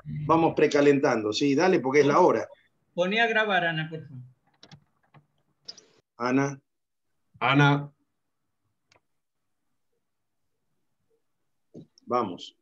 vamos precalentando, sí, dale porque es la hora. Poné a grabar, Ana, por favor. Ana. Ana. Vamos.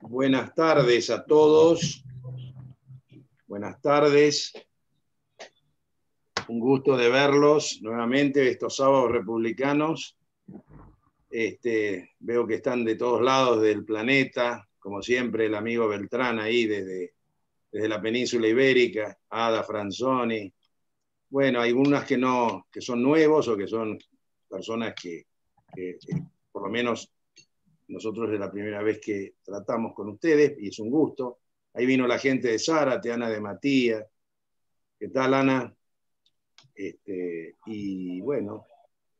Buenas tardes a todos. Buenas tardes. Un gusto de verlos nuevamente estos sábados republicanos. Veo que están de todos lados del planeta, como siempre el amigo Beltrán ahí desde la península ibérica, Ada Franzoni. Bueno, hay algunas que son nuevos o que son personas que por lo menos nosotros es la primera vez que tratamos con ustedes y es un gusto. Ahí vino la gente de Zárate, Ana de Matías. ¿Qué tal, Ana? Y bueno,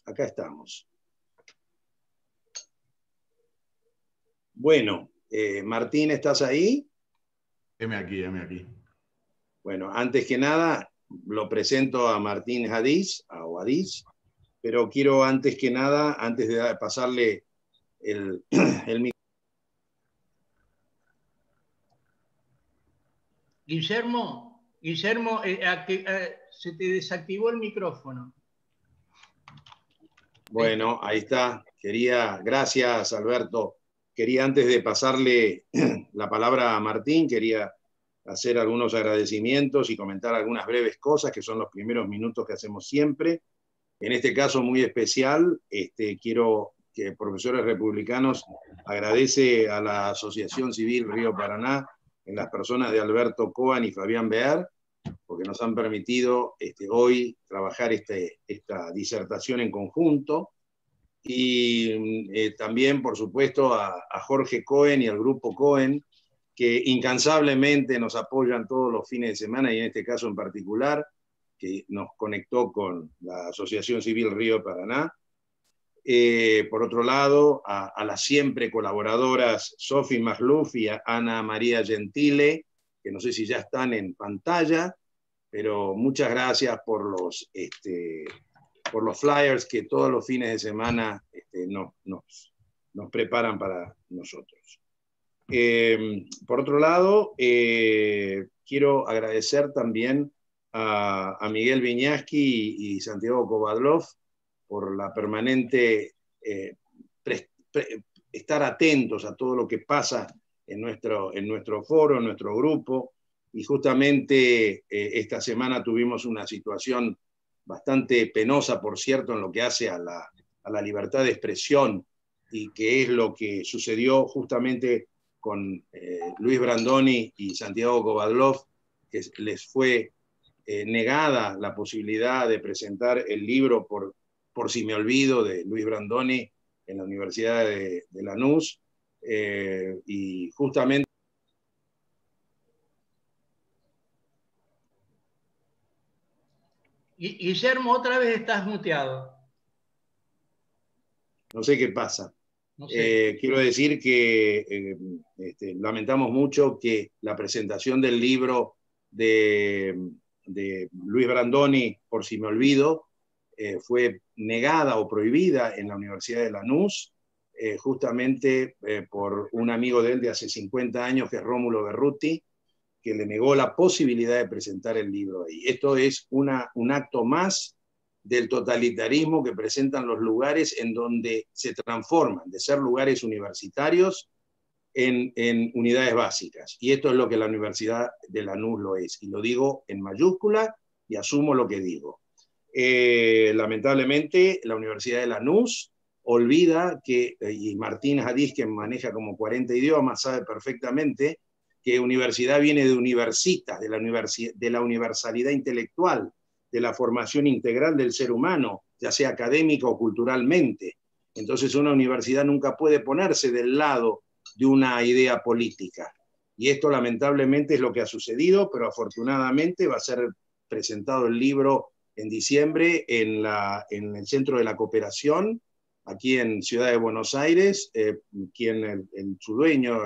acá estamos. Bueno, Martín, ¿estás ahí? Heme aquí. Bueno, antes que nada, lo presento a Martín Hadiz, pero quiero antes que nada, antes de pasarle el micrófono. Guillermo, se te desactivó el micrófono. Bueno, ahí está. Gracias, Alberto. Quería, antes de pasarle la palabra a Martín, quería hacer algunos agradecimientos y comentar algunas breves cosas, que son los primeros minutos que hacemos siempre. En este caso muy especial, quiero que Profesores Republicanos agradece a la Asociación Civil Río Paraná, en las personas de Alberto Coan y Fabián Bear, porque nos han permitido hoy trabajar esta disertación en conjunto. Y también, por supuesto, a Jorge Cohen y al Grupo Cohen, que incansablemente nos apoyan todos los fines de semana, y en este caso en particular, que nos conectó con la Asociación Civil Río Paraná. Por otro lado, a las siempre colaboradoras Sofi Magluf y a Ana María Gentile, que no sé si ya están en pantalla, pero muchas gracias por los flyers que todos los fines de semana nos preparan para nosotros. Por otro lado, quiero agradecer también a Miguel Viñaski y Santiago Kovadlov por la permanente estar atentos a todo lo que pasa en nuestro foro, en nuestro grupo. Y justamente esta semana tuvimos una situación bastante penosa, por cierto, en lo que hace a la libertad de expresión, y que es lo que sucedió justamente con Luis Brandoni y Santiago Kovadlov, que les fue negada la posibilidad de presentar el libro por si me olvido, de Luis Brandoni en la Universidad de Lanús, y justamente Guillermo, otra vez estás muteado. No sé qué pasa. No sé. Quiero decir que lamentamos mucho que la presentación del libro de Luis Brandoni, por si me olvido, fue negada o prohibida en la Universidad de Lanús, justamente por un amigo de él de hace 50 años, que es Rómulo Berruti, que le negó la posibilidad de presentar el libro ahí. Esto es un acto más del totalitarismo que presentan los lugares en donde se transforman de ser lugares universitarios en unidades básicas. Y esto es lo que la Universidad de Lanús lo es. Y lo digo en mayúscula y asumo lo que digo. Lamentablemente, la Universidad de Lanús olvida que, y Martín Hadiz, que maneja como 40 idiomas, sabe perfectamente que universidad viene de universitas, de la universalidad intelectual, de la formación integral del ser humano, ya sea académica o culturalmente. Entonces una universidad nunca puede ponerse del lado de una idea política. Y esto lamentablemente es lo que ha sucedido, pero afortunadamente va a ser presentado el libro en diciembre en el Centro de la Cooperación, aquí en Ciudad de Buenos Aires, su dueño,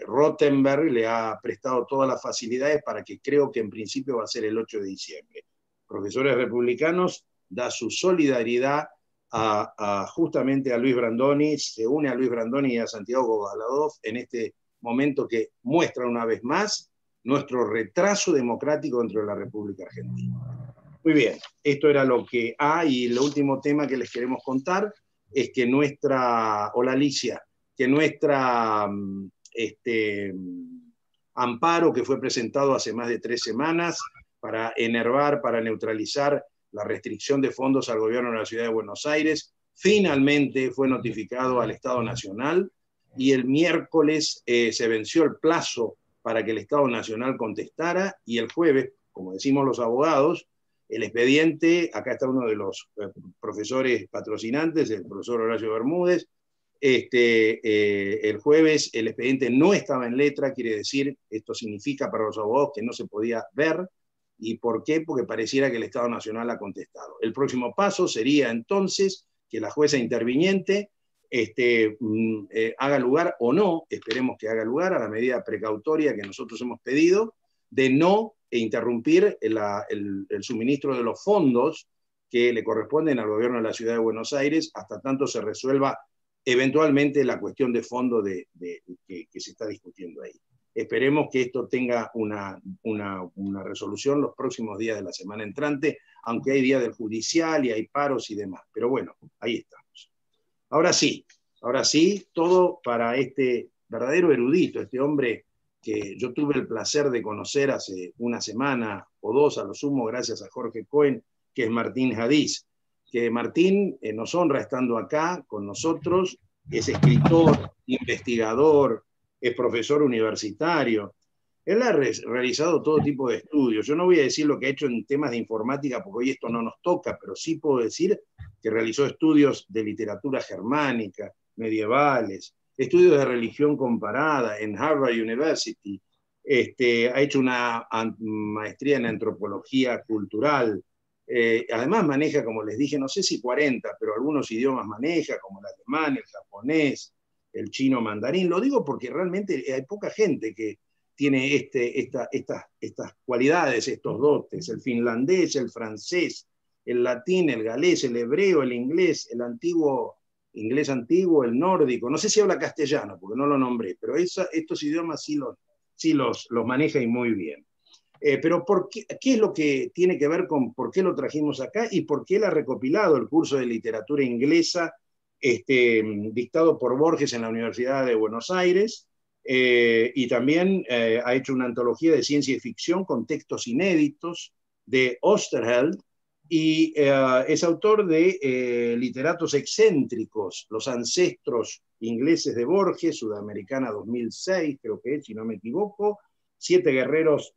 Rottenberg, le ha prestado todas las facilidades para que creo que en principio va a ser el 8 de diciembre. Profesores Republicanos da su solidaridad justamente a Luis Brandoni, se une a Luis Brandoni y a Santiago Baladov en este momento que muestra una vez más nuestro retraso democrático dentro de la República Argentina. Muy bien, esto era lo que hay, y el último tema que les queremos contar es que hola Alicia, que nuestra amparo que fue presentado hace más de 3 semanas para enervar, para neutralizar la restricción de fondos al gobierno de la Ciudad de Buenos Aires, finalmente fue notificado al Estado Nacional, y el miércoles se venció el plazo para que el Estado Nacional contestara, y el jueves, como decimos los abogados, el expediente, acá está uno de los profesores patrocinantes, el profesor Horacio Bermúdez, el jueves el expediente no estaba en letra, quiere decir, esto significa para los abogados que no se podía ver. ¿Y por qué? Porque pareciera que el Estado Nacional ha contestado. El próximo paso sería entonces que la jueza interviniente haga lugar o no, esperemos que haga lugar a la medida precautoria que nosotros hemos pedido, de no interrumpir el suministro de los fondos que le corresponden al gobierno de la Ciudad de Buenos Aires hasta tanto se resuelva eventualmente la cuestión de fondo que se está discutiendo ahí. Esperemos que esto tenga una resolución los próximos días de la semana entrante, aunque hay día del judicial y hay paros y demás. Pero bueno, ahí estamos. Ahora sí, todo para este verdadero erudito, este hombre que yo tuve el placer de conocer hace una semana o 2 a lo sumo, gracias a Jorge Cohen, que es Martín Hadís. Que Martín nos honra estando acá con nosotros, es escritor, investigador, es profesor universitario. Él ha realizado todo tipo de estudios. Yo no voy a decir lo que ha hecho en temas de informática, porque hoy esto no nos toca, pero sí puedo decir que realizó estudios de literatura germánica, medievales, estudios de religión comparada en Harvard University, ha hecho una maestría en antropología cultural. Además maneja, como les dije, no sé si 40, pero algunos idiomas maneja, como el alemán, el japonés, el chino mandarín. Lo digo porque realmente hay poca gente que tiene estas cualidades, estos dotes: el finlandés, el francés, el latín, el galés, el hebreo, el inglés, el inglés antiguo, el nórdico. No sé si habla castellano, porque no lo nombré, pero estos idiomas sí los maneja y muy bien. Pero ¿qué es lo que tiene que ver con por qué lo trajimos acá y por qué él ha recopilado el curso de literatura inglesa dictado por Borges en la Universidad de Buenos Aires? Y también ha hecho una antología de ciencia y ficción con textos inéditos de Osterheld, y es autor de Literatos excéntricos, los ancestros ingleses de Borges, Sudamericana 2006, creo que es, si no me equivoco, 7 guerreros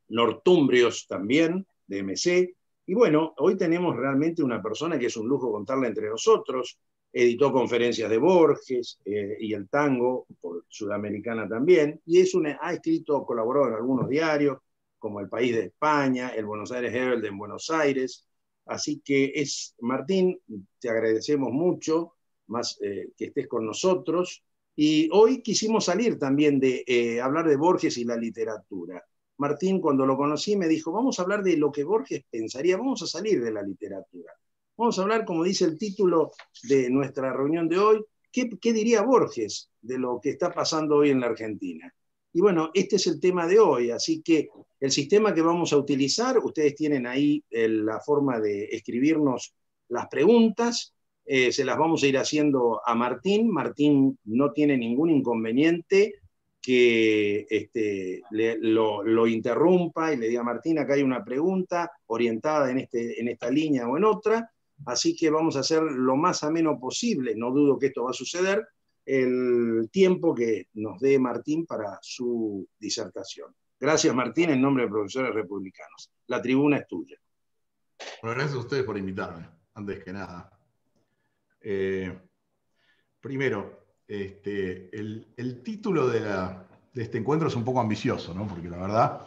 nortumbrios también, de MC. Y bueno, hoy tenemos realmente una persona que es un lujo contarla entre nosotros. Editó conferencias de Borges y el tango, por Sudamericana también, y ha escrito, colaborado en algunos diarios, como El País de España, el Buenos Aires Herald en Buenos Aires. Así que Martín, te agradecemos mucho más que estés con nosotros. Y hoy quisimos salir también de hablar de Borges y la literatura. Martín, cuando lo conocí, me dijo, vamos a hablar de lo que Borges pensaría, vamos a salir de la literatura. Vamos a hablar, como dice el título de nuestra reunión de hoy, ¿qué diría Borges de lo que está pasando hoy en la Argentina? Y bueno, este es el tema de hoy, así que el sistema que vamos a utilizar, ustedes tienen ahí la forma de escribirnos las preguntas, se las vamos a ir haciendo a Martín. Martín no tiene ningún inconveniente que lo interrumpa y le diga, Martín, acá hay una pregunta orientada en esta línea o en otra, así que vamos a hacer lo más ameno posible, no dudo que esto va a suceder, el tiempo que nos dé Martín para su disertación. Gracias, Martín, en nombre de Profesores Republicanos. La tribuna es tuya. Bueno, gracias a ustedes por invitarme, antes que nada. Primero, el título de este encuentro es un poco ambicioso, ¿no? Porque la verdad,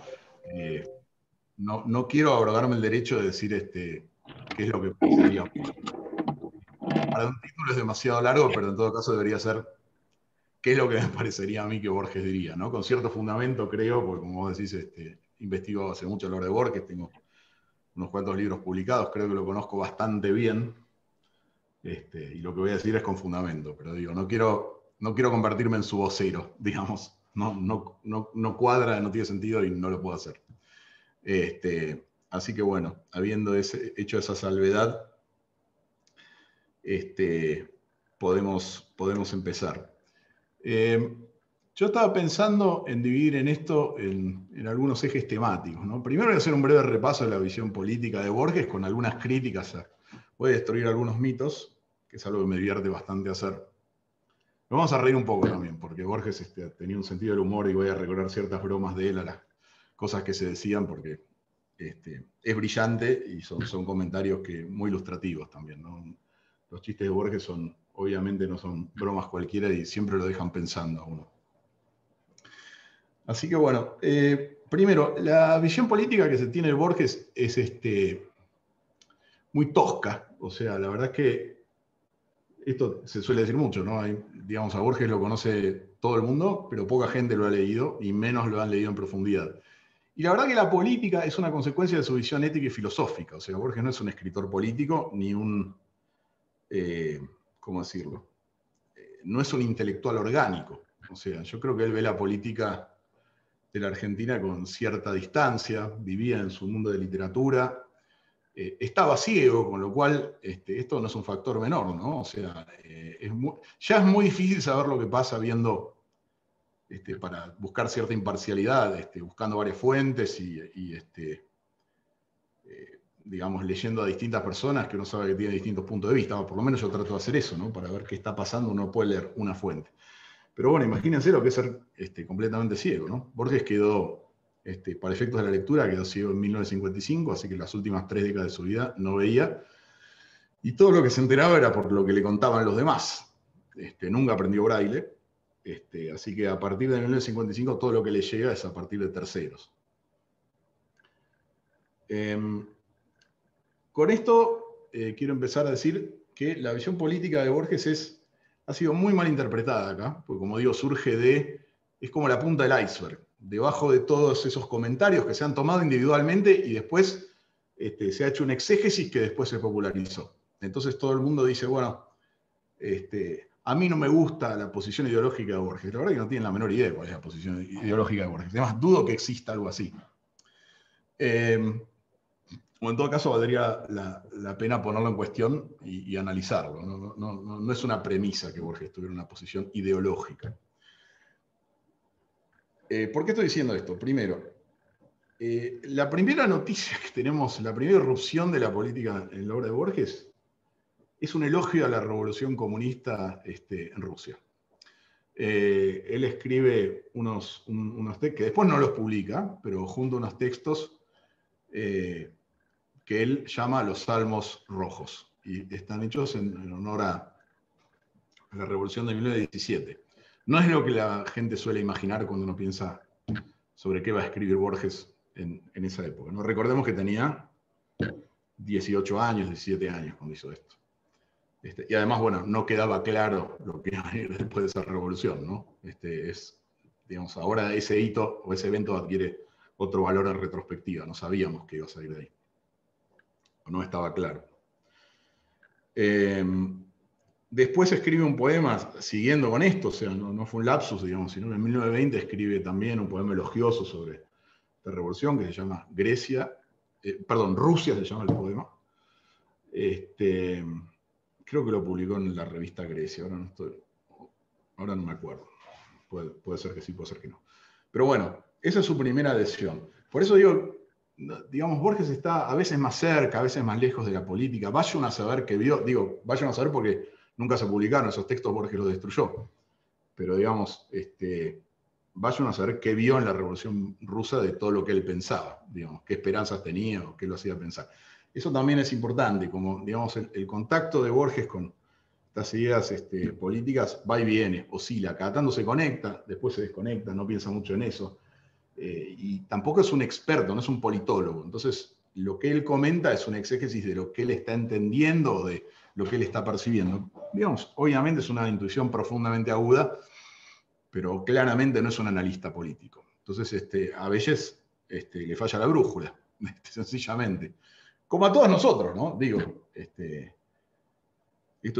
no quiero abrogarme el derecho de decir qué es lo que pensaría. para un título es demasiado largo, pero en todo caso debería ser qué es lo que me parecería a mí que Borges diría, ¿no? Con cierto fundamento, creo, porque como vos decís, investigo hace mucho lo de Borges, tengo unos cuantos libros publicados, creo que lo conozco bastante bien, y lo que voy a decir es con fundamento, pero digo, no quiero convertirme en su vocero, digamos, no cuadra, no tiene sentido y no lo puedo hacer. Así que bueno, habiendo hecho esa salvedad, podemos empezar. Yo estaba pensando en dividir en esto en algunos ejes temáticos, ¿no? Primero voy a hacer un breve repaso de la visión política de Borges con algunas críticas. Voy a destruir algunos mitos, que es algo que me divierte bastante hacer. Nos vamos a reír un poco también, porque Borges tenía un sentido del humor y voy a recordar ciertas bromas de él a las cosas que se decían, porque es brillante y son comentarios muy ilustrativos también, ¿no? Los chistes de Borges obviamente no son bromas cualquiera y siempre lo dejan pensando a uno. Así que bueno, primero, la visión política que se tiene de Borges es muy tosca. O sea, la verdad es que esto se suele decir mucho, ¿no? Digamos, a Borges lo conoce todo el mundo, pero poca gente lo ha leído y menos lo han leído en profundidad. Y la verdad que la política es una consecuencia de su visión ética y filosófica. O sea, Borges no es un escritor político ni un, ¿cómo decirlo? No es un intelectual orgánico. O sea, yo creo que él ve la política de la Argentina con cierta distancia, vivía en su mundo de literatura, estaba ciego, con lo cual esto no es un factor menor, ¿no? O sea, ya es muy difícil saber lo que pasa viendo, para buscar cierta imparcialidad, buscando varias fuentes y digamos, leyendo a distintas personas que uno sabe que tienen distintos puntos de vista, o por lo menos yo trato de hacer eso, ¿no? Para ver qué está pasando, uno puede leer una fuente. Pero bueno, imagínense lo que es ser completamente ciego, ¿no? Borges quedó, para efectos de la lectura, quedó ciego en 1955, así que las últimas 3 décadas de su vida no veía, y todo lo que se enteraba era por lo que le contaban los demás. Nunca aprendió braille, así que a partir de 1955 todo lo que le llega es a partir de terceros. Con esto quiero empezar a decir que la visión política de Borges ha sido muy mal interpretada acá, porque como digo, es como la punta del iceberg, debajo de todos esos comentarios que se han tomado individualmente y después se ha hecho un exégesis que después se popularizó. Entonces todo el mundo dice, bueno, a mí no me gusta la posición ideológica de Borges. La verdad es que no tienen la menor idea de cuál es la posición ideológica de Borges. Además, dudo que exista algo así. O en todo caso valdría la pena ponerlo en cuestión y analizarlo. No es una premisa que Borges tuviera una posición ideológica. ¿Por qué estoy diciendo esto? Primero, la primera noticia que tenemos, la primera irrupción de la política en la obra de Borges, es un elogio a la revolución comunista en Rusia. Él escribe unos textos, que después no los publica, pero junta unos textos que él llama los Salmos Rojos, y están hechos en honor a la Revolución de 1917. No es lo que la gente suele imaginar cuando uno piensa sobre qué va a escribir Borges en esa época, ¿no? Recordemos que tenía 18 años, 17 años cuando hizo esto. Y además, bueno, no quedaba claro lo que iba a venir después de esa revolución, ¿no? Digamos, ahora ese hito o ese evento adquiere otro valor en retrospectiva. No sabíamos que iba a salir de ahí. No estaba claro. Después escribe un poema siguiendo con esto, o sea, no fue un lapsus, digamos, sino que en 1920 escribe también un poema elogioso sobre la revolución que se llama Rusia se llama el poema. Creo que lo publicó en la revista Grecia, ahora no me acuerdo. Puede ser que sí, puede ser que no. Pero bueno, esa es su primera adhesión. Por eso digo, digamos, Borges está a veces más cerca, a veces más lejos de la política. Vayan a saber qué vio, vayan a saber porque nunca se publicaron esos textos, Borges los destruyó. Pero digamos, vayan a saber qué vio en la Revolución Rusa de todo lo que él pensaba, digamos, qué esperanzas tenía o qué lo hacía pensar. Eso también es importante, como digamos, el contacto de Borges con estas ideas políticas va y viene, oscila, cada tanto se conecta, después se desconecta, no piensa mucho en eso. Y tampoco es un experto, no es un politólogo. Entonces, lo que él comenta es un exégesis de lo que él está entendiendo, de lo que él está percibiendo. Digamos, obviamente es una intuición profundamente aguda, pero claramente no es un analista político. Entonces, a veces le falla la brújula, sencillamente. Como a todos nosotros, ¿no? Digo, esto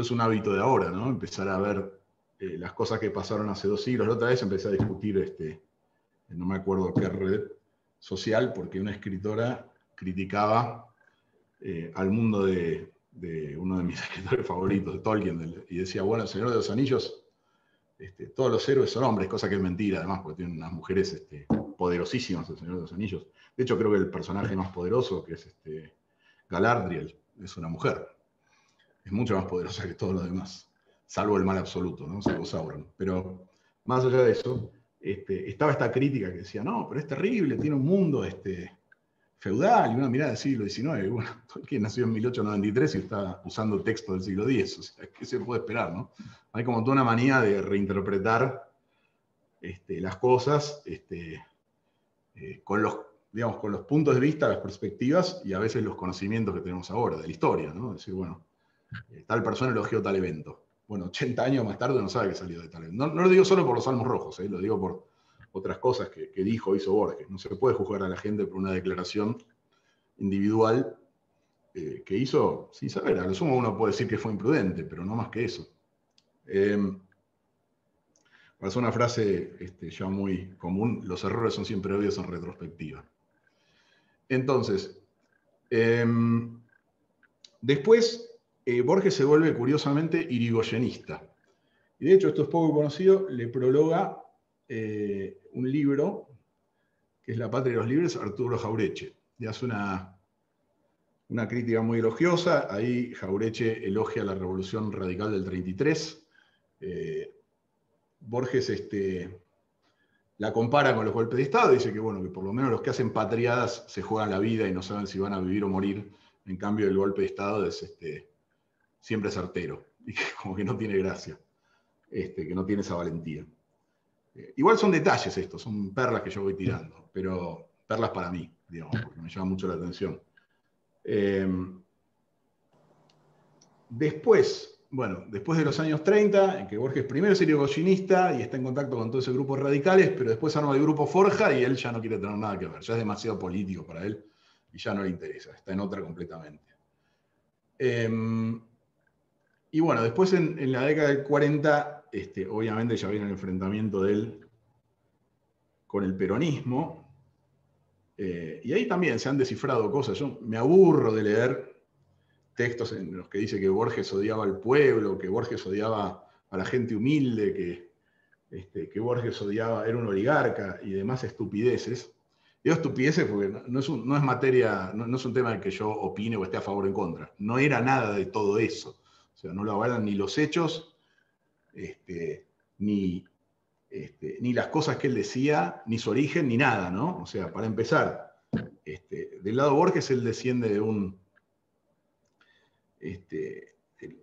es un hábito de ahora, ¿no? Empezar a ver las cosas que pasaron hace 2 siglos. La otra vez empecé a discutir, no me acuerdo qué red social, porque una escritora criticaba al mundo de uno de mis escritores favoritos, de Tolkien, y decía, bueno, El Señor de los Anillos, todos los héroes son hombres, cosa que es mentira, además, porque tienen unas mujeres poderosísimas, El Señor de los Anillos. De hecho, creo que el personaje más poderoso, que es Galadriel, es una mujer. Es mucho más poderosa que todos los demás, salvo el mal absoluto, ¿no? Salvo Sauron. Pero más allá de eso, estaba esta crítica que decía, no, pero es terrible, tiene un mundo feudal y una mirada del siglo XIX. Bueno, Tolkien nació en 1893 y está usando texto del siglo X. O sea, ¿qué se puede esperar, no? Hay como toda una manía de reinterpretar las cosas con los puntos de vista, las perspectivas y a veces los conocimientos que tenemos ahora de la historia, ¿no? Es decir, bueno, tal persona elogió tal evento. Bueno, 80 años más tarde no sabe que salió de tal evento. No lo digo solo por los Salmos Rojos, lo digo por otras cosas que dijo o hizo Borges. No se puede juzgar a la gente por una declaración individual que hizo sin saber. A lo sumo uno puede decir que fue imprudente, pero no más que eso. Pasó una frase ya muy común: los errores son siempre obvios en retrospectiva. Entonces, después Borges se vuelve curiosamente irigoyenista. Y de hecho, esto es poco conocido, le prologa un libro que es La Patria de los Libres, Arturo Jauretche. Y hace una crítica muy elogiosa. Ahí Jauretche elogia la Revolución Radical del 33. Borges la compara con los golpes de Estado, dice que, bueno, que por lo menos los que hacen patriadas se juegan la vida y no saben si van a vivir o morir. En cambio, el golpe de Estado es siempre certero, y que como que no tiene gracia, que no tiene esa valentía. Igual son detalles estos, son perlas que yo voy tirando, pero perlas para mí, digamos, porque me llama mucho la atención. Después de los años 30, en que Borges primero es irigoyenista y está en contacto con todo ese grupo de radicales, pero después arma el grupo Forja y él ya no quiere tener nada que ver, ya es demasiado político para él y ya no le interesa, está en otra completamente. Y bueno, después en la década del 40, obviamente ya viene el enfrentamiento de él con el peronismo, y ahí también se han descifrado cosas. Yo me aburro de leer textos en los que dice que Borges odiaba al pueblo, que Borges odiaba a la gente humilde, que Borges era un oligarca y demás estupideces. Digo estupideces porque no es materia, no es un tema del que yo opine o esté a favor o en contra. No era nada de todo eso. O sea, no lo avalan ni los hechos, ni las cosas que él decía, ni su origen, ni nada, ¿no? O sea, para empezar, del lado Borges él desciende de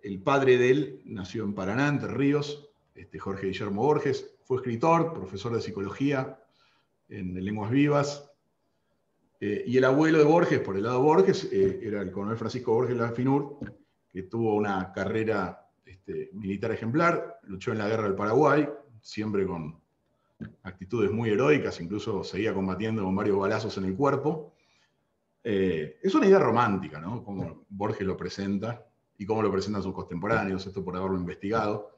el padre de él nació en Paraná, Entre Ríos, Jorge Guillermo Borges, fue escritor, profesor de psicología en Lenguas Vivas, y el abuelo de Borges, por el lado Borges, era el coronel Francisco Borges Lafinur, que tuvo una carrera militar ejemplar, luchó en la guerra del Paraguay, siempre con actitudes muy heroicas, incluso seguía combatiendo con varios balazos en el cuerpo. Es una idea romántica, ¿no? Como Borges lo presenta y cómo lo presentan sus contemporáneos, esto por haberlo investigado.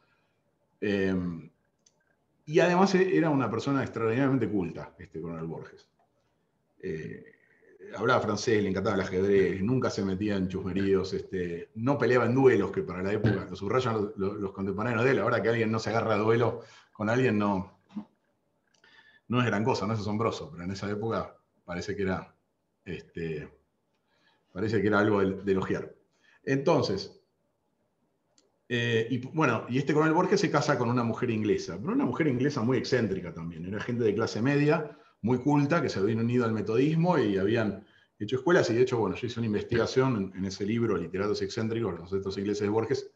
Y además era una persona extraordinariamente culta, coronel Borges. Hablaba francés, le encantaba el ajedrez, nunca se metía en chusmeríos, no peleaba en duelos, que para la época lo subrayan los contemporáneos de él. Ahora que alguien no se agarra a duelo con alguien no es gran cosa, no es asombroso, pero en esa época parece que era algo de elogiar. Entonces, y coronel Borges se casa con una mujer inglesa, pero una mujer inglesa muy excéntrica también. Era gente de clase media, muy culta, que se habían unido al metodismo y habían hecho escuelas. Y de hecho, yo hice una investigación en ese libro, Literatos Excéntricos, los ancestros ingleses de Borges.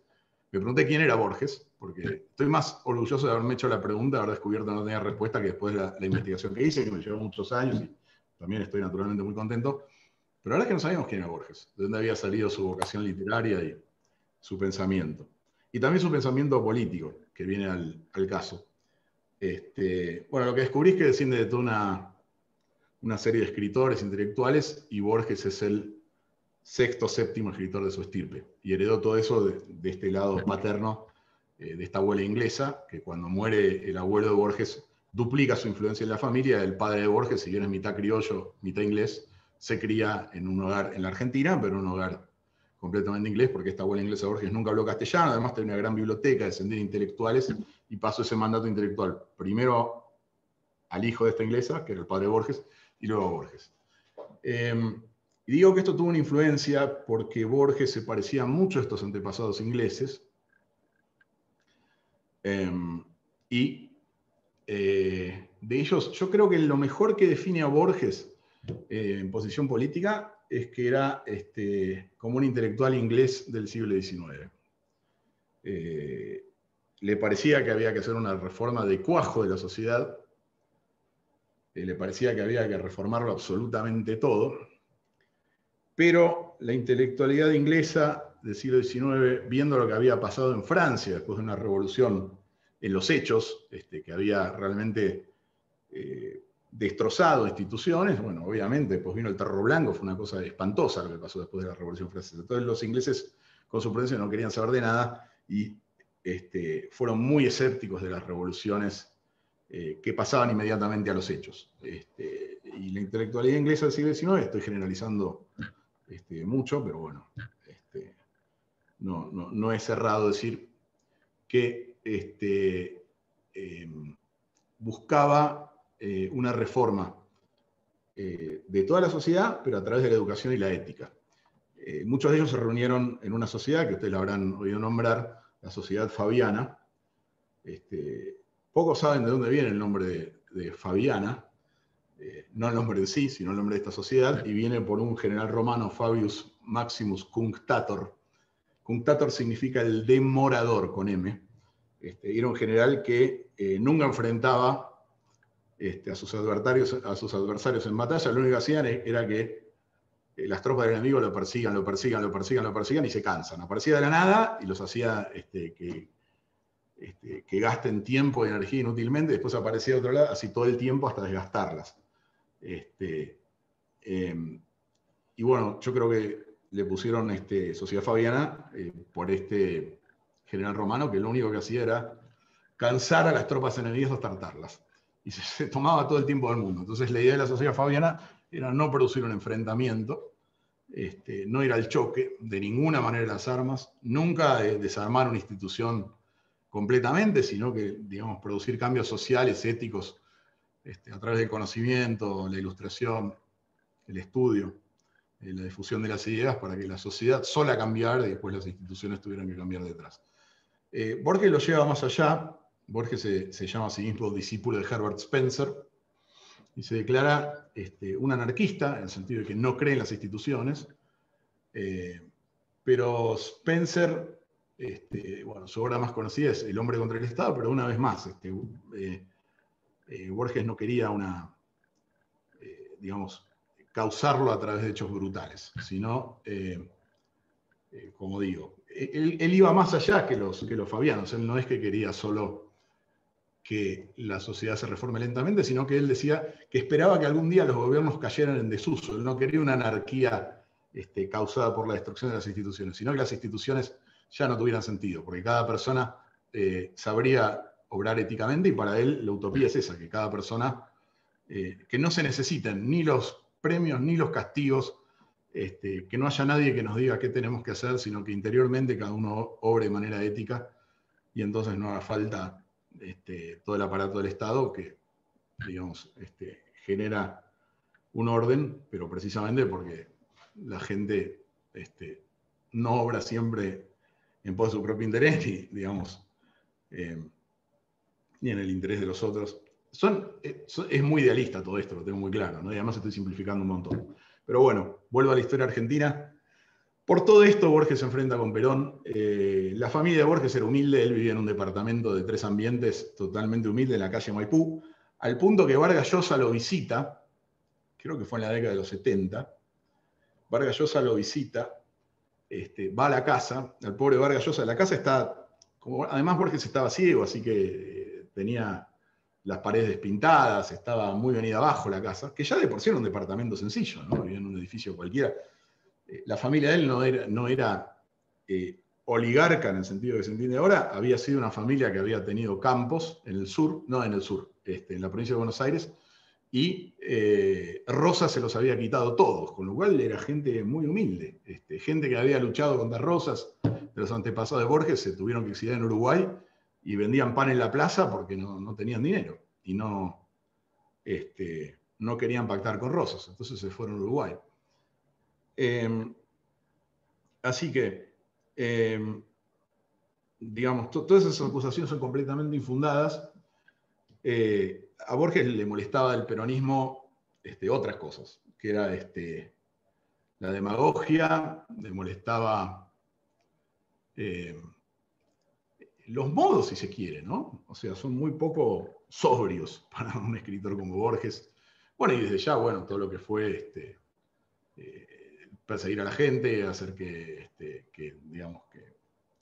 Me pregunté quién era Borges, porque estoy más orgulloso de haberme hecho la pregunta, de haber descubierto que no tenía respuesta, que después de la investigación que hice, que me llevó muchos años, y también estoy naturalmente muy contento. Pero la verdad es que no sabíamos quién era Borges, de dónde había salido su vocación literaria y su pensamiento. Y también su pensamiento político, que viene al caso. Bueno, lo que descubrí es que desciende de toda una serie de escritores intelectuales, y Borges es el sexto, séptimo escritor de su estirpe. Y heredó todo eso de este lado paterno, de esta abuela inglesa, que cuando muere el abuelo de Borges, duplica su influencia en la familia. El padre de Borges, si bien es mitad criollo, mitad inglés, se cría en un hogar en la Argentina, pero en un hogar completamente inglés, porque esta abuela inglesa de Borges nunca habló castellano. Además tenía una gran biblioteca, descendía de intelectuales, y pasó ese mandato intelectual primero al hijo de esta inglesa, que era el padre de Borges, y luego a Borges. Y digo que esto tuvo una influencia porque Borges se parecía mucho a estos antepasados ingleses, y de ellos, yo creo que lo mejor que define a Borges en posición política es que era como un intelectual inglés del siglo XIX. Le parecía que había que hacer una reforma de cuajo de la sociedad, le parecía que había que reformarlo absolutamente todo, pero la intelectualidad inglesa del siglo XIX, viendo lo que había pasado en Francia después de una revolución en los hechos, que había realmente destrozado instituciones, bueno, obviamente, pues vino el Terror Blanco, fue una cosa espantosa lo que pasó después de la Revolución Francesa. Entonces los ingleses, con su prudencia, no querían saber de nada, y fueron muy escépticos de las revoluciones que pasaban inmediatamente a los hechos. Y la intelectualidad inglesa del siglo XIX, estoy generalizando mucho, pero bueno, no es errado decir que buscaba una reforma de toda la sociedad, pero a través de la educación y la ética. Muchos de ellos se reunieron en una sociedad que ustedes la habrán oído nombrar, la Sociedad Fabiana. Pocos saben de dónde viene el nombre de Fabiana, no el nombre en sí, sino el nombre de esta sociedad, y viene por un general romano, Fabius Maximus Cunctator. Cunctator significa el demorador, con M. Era un general que nunca enfrentaba a sus adversarios en batalla. Lo único que hacían era que las tropas del enemigo lo persigan, y se cansan. Aparecía de la nada y los hacía que gasten tiempo y energía inútilmente. Después aparecía de otro lado, así todo el tiempo hasta desgastarlas. Y bueno, yo creo que le pusieron Sociedad Fabiana por este general romano, que lo único que hacía era cansar a las tropas enemigas hasta hartarlas. Y se tomaba todo el tiempo del mundo. Entonces la idea de la Sociedad Fabiana era no producir un enfrentamiento, no ir al choque de ninguna manera las armas, nunca desarmar una institución completamente, sino que, digamos, producir cambios sociales, éticos, a través del conocimiento, la ilustración, el estudio, la difusión de las ideas, para que la sociedad sola cambiara y después las instituciones tuvieran que cambiar detrás. Borges lo lleva más allá. Borges se llama a sí mismo discípulo de Herbert Spencer, y se declara un anarquista, en el sentido de que no cree en las instituciones, pero Spencer, bueno, su obra más conocida es El hombre contra el Estado, pero una vez más, Borges no quería digamos, causarlo a través de hechos brutales, sino, como digo, él iba más allá que los fabianos. Él no es que quería solo que la sociedad se reforme lentamente, sino que él decía que esperaba que algún día los gobiernos cayeran en desuso. Él no quería una anarquía causada por la destrucción de las instituciones, sino que las instituciones ya no tuvieran sentido, porque cada persona sabría obrar éticamente, y para él la utopía es esa, que cada persona, que no se necesiten ni los premios ni los castigos, que no haya nadie que nos diga qué tenemos que hacer, sino que interiormente cada uno obre de manera ética, y entonces no haga falta todo el aparato del Estado que, digamos, genera un orden, pero precisamente porque la gente no obra siempre en pos de su propio interés, ni, digamos, ni en el interés de los otros. Es muy idealista todo esto, lo tengo muy claro, ¿no? Y además estoy simplificando un montón. Pero bueno, vuelvo a la historia argentina. Por todo esto, Borges se enfrenta con Perón. La familia de Borges era humilde, él vivía en un departamento de 3 ambientes totalmente humilde en la calle Maipú, al punto que Vargas Llosa lo visita, creo que fue en la década de los 70, Vargas Llosa lo visita va a la casa, al pobre Vargas Llosa. La casa está, además Borges estaba ciego, así que tenía las paredes despintadas, estaba muy venida abajo la casa, que ya de por sí era un departamento sencillo, ¿no? Vivía en un edificio cualquiera. La familia de él no era oligarca en el sentido que se entiende ahora, había sido una familia que había tenido campos en el sur, no en el sur, en la provincia de Buenos Aires, y Rosas se los había quitado todos, con lo cual era gente muy humilde, gente que había luchado contra Rosas, de los antepasados de Borges, se tuvieron que exiliar en Uruguay y vendían pan en la plaza porque no tenían dinero y no querían pactar con Rosas, entonces se fueron a Uruguay. Así que, digamos, todas esas acusaciones son completamente infundadas. A Borges le molestaba del peronismo otras cosas, que era la demagogia, le molestaba los modos, si se quiere, ¿no? O sea, son muy poco sobrios para un escritor como Borges. Bueno, y desde ya, bueno, todo lo que fue perseguir a la gente, hacer que digamos, que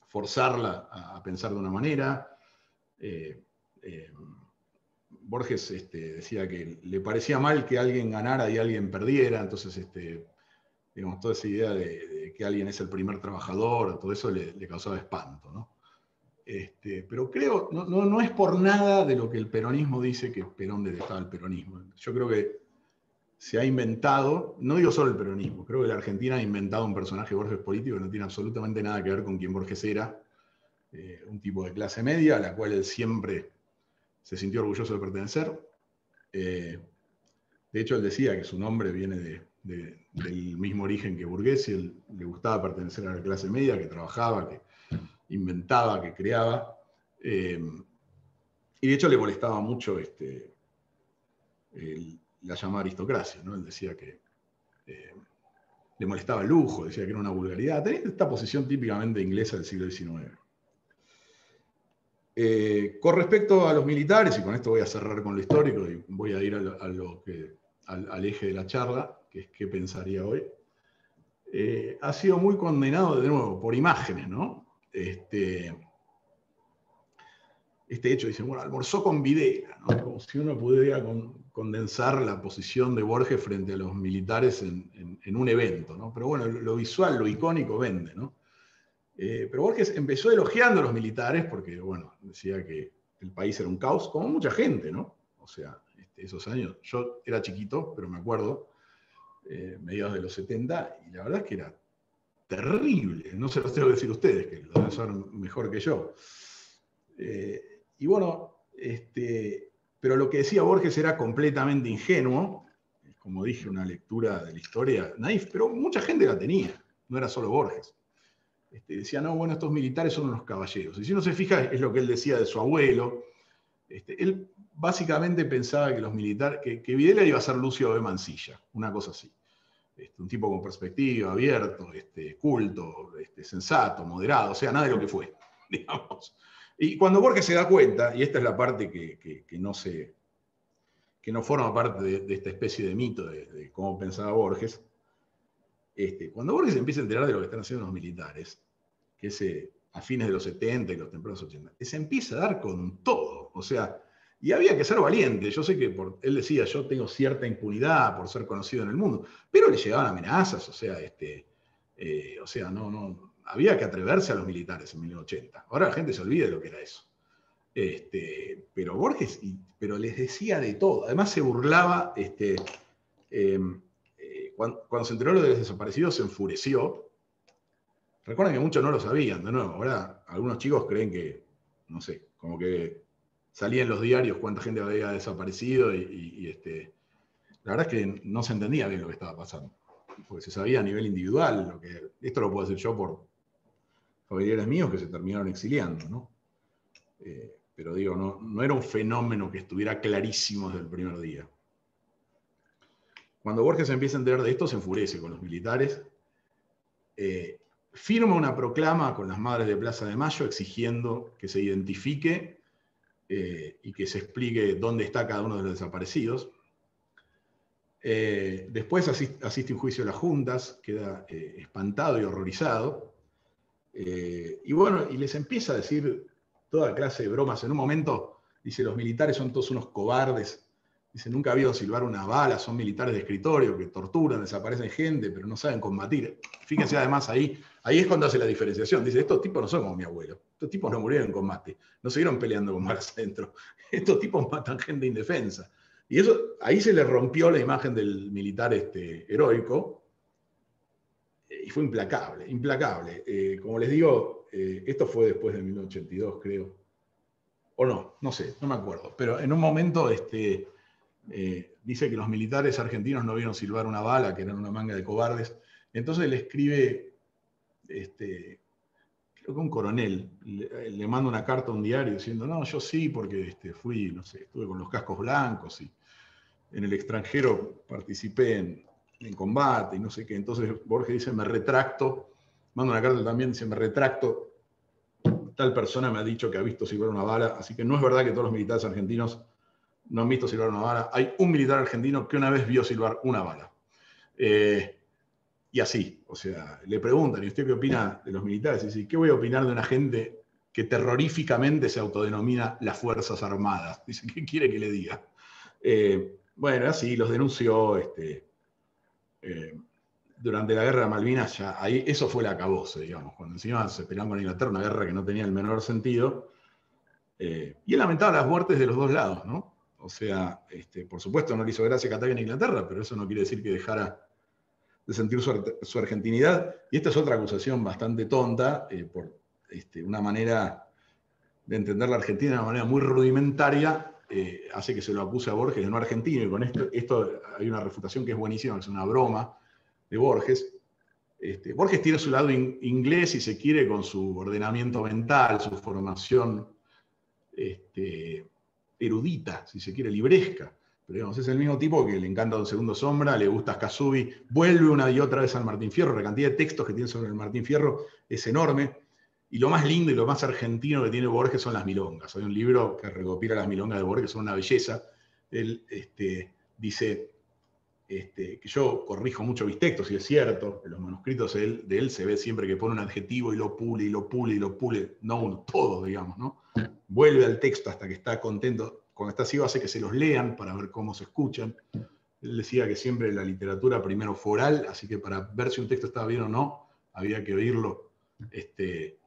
forzarla a pensar de una manera. Borges decía que le parecía mal que alguien ganara y alguien perdiera, entonces digamos, toda esa idea de que alguien es el primer trabajador, todo eso le causaba espanto, ¿no? Pero creo, no es por nada de lo que el peronismo dice que Perón detestaba el peronismo. Yo creo que se ha inventado, no digo solo el peronismo, creo que la Argentina ha inventado un personaje Borges político que no tiene absolutamente nada que ver con quien Borges era, un tipo de clase media a la cual él siempre se sintió orgulloso de pertenecer. De hecho, él decía que su nombre viene del mismo origen que burgués, y él le gustaba pertenecer a la clase media, que trabajaba, que inventaba, que creaba. Y de hecho le molestaba mucho la llamada aristocracia, ¿no? Él decía que le molestaba el lujo, decía que era una vulgaridad. Tenía esta posición típicamente inglesa del siglo XIX. Con respecto a los militares, y con esto voy a cerrar con lo histórico y voy a ir al eje de la charla, que es qué pensaría hoy, ha sido muy condenado de nuevo por imágenes, ¿no? Este hecho, dicen, bueno, almorzó con Videla, ¿no? Como si uno pudiera condensar la posición de Borges frente a los militares en un evento, ¿no? Pero bueno, lo visual, lo icónico vende, ¿no? Pero Borges empezó elogiando a los militares porque, bueno, decía que el país era un caos, como mucha gente, ¿no? O sea, esos años, yo era chiquito, pero me acuerdo, mediados de los 70, y la verdad es que era terrible. No se los tengo que decir a ustedes, que lo deben saber mejor que yo. Y bueno, pero lo que decía Borges era completamente ingenuo, como dije, una lectura de la historia naif, pero mucha gente la tenía, no era solo Borges. Decía, no, bueno, estos militares son unos caballeros. Y si uno se fija, es lo que él decía de su abuelo. Él básicamente pensaba que los militares, que Videla iba a ser Lucio B. Mansilla, una cosa así. Un tipo con perspectiva, abierto, culto, sensato, moderado, o sea, nada de lo que fue, digamos. Y cuando Borges se da cuenta, y esta es la parte que no forma parte de esta especie de mito de cómo pensaba Borges, cuando Borges empieza a enterar de lo que están haciendo los militares, que es a fines de los 70 y los tempranos 80, se empieza a dar con todo. O sea, y había que ser valiente. Yo sé que él decía, yo tengo cierta impunidad por ser conocido en el mundo, pero le llegaban amenazas, o sea, había que atreverse a los militares en 1980. Ahora la gente se olvida de lo que era eso. Pero Borges, pero les decía de todo. Además se burlaba, cuando se enteró lo de los desaparecidos se enfureció. Recuerden que muchos no lo sabían, de nuevo. Ahora algunos chicos creen que, no sé, como que salía en los diarios cuánta gente había desaparecido la verdad es que no se entendía bien lo que estaba pasando. Porque se sabía a nivel individual, esto lo puedo decir yo por familiares míos que se terminaron exiliando, ¿no? Pero digo, no era un fenómeno que estuviera clarísimo desde el primer día. Cuando Borges empieza a enterar de esto, se enfurece con los militares. Firma una proclama con las Madres de Plaza de Mayo exigiendo que se identifique y que se explique dónde está cada uno de los desaparecidos. Después asiste a un juicio de las juntas, queda espantado y horrorizado. Y bueno, y les empieza a decir toda clase de bromas. En un momento dice, los militares son todos unos cobardes. Dice, nunca ha habido silbar una bala, son militares de escritorio que torturan, desaparecen gente, pero no saben combatir. Fíjense además ahí es cuando hace la diferenciación. Dice, estos tipos no son como mi abuelo. Estos tipos no murieron en combate, no siguieron peleando con balas adentro. Estos tipos matan gente indefensa. Y eso, ahí se le rompió la imagen del militar heroico, y fue implacable, implacable. Como les digo, esto fue después de 1982, creo. O no sé, no me acuerdo. Pero en un momento dice que los militares argentinos no vieron silbar una bala, que eran una manga de cobardes. Entonces le escribe, creo que un coronel, le manda una carta a un diario diciendo, no, yo sí, porque fui, no sé, estuve con los cascos blancos y en el extranjero participé en combate y no sé qué. Entonces Borges dice, me retracto, manda una carta también, dice, me retracto, tal persona me ha dicho que ha visto silbar una bala, así que no es verdad que todos los militares argentinos no han visto silbar una bala. Hay un militar argentino que una vez vio silbar una bala. Y así, o sea, le preguntan, ¿y usted qué opina de los militares? Y dice, ¿qué voy a opinar de una gente que terroríficamente se autodenomina las Fuerzas Armadas? Dice, ¿qué quiere que le diga? Bueno, así los denunció durante la guerra de Malvinas, ya ahí, eso fue el acabose, digamos, cuando encima se peleaban con Inglaterra, una guerra que no tenía el menor sentido. Y él lamentaba las muertes de los dos lados, ¿no? O sea, por supuesto no le hizo gracia que ataquen a Inglaterra, pero eso no quiere decir que dejara de sentir su argentinidad. Y esta es otra acusación bastante tonta, por una manera de entender la Argentina de una manera muy rudimentaria, hace que se lo acuse a Borges de no argentino. Y con esto hay una refutación que es buenísima, que es una broma de Borges. Borges tiene su lado inglés, si se quiere, con su ordenamiento mental, su formación erudita, si se quiere, libresca. Pero digamos, es el mismo tipo que le encanta Don Segundo Sombra, le gusta Casubi, vuelve una y otra vez al Martín Fierro, la cantidad de textos que tiene sobre el Martín Fierro es enorme, y lo más lindo y lo más argentino que tiene Borges son las milongas. Hay un libro que recopila las milongas de Borges, son una belleza. Él dice que yo corrijo mucho mis textos, y es cierto, en los manuscritos de él se ve siempre que pone un adjetivo y lo pule, y lo pule, y lo pule, no uno, todo, digamos, ¿no? Vuelve al texto hasta que está contento. Cuando está así hace que se los lean para ver cómo se escuchan. Él decía que siempre la literatura primero fue oral, así que para ver si un texto estaba bien o no, había que oírlo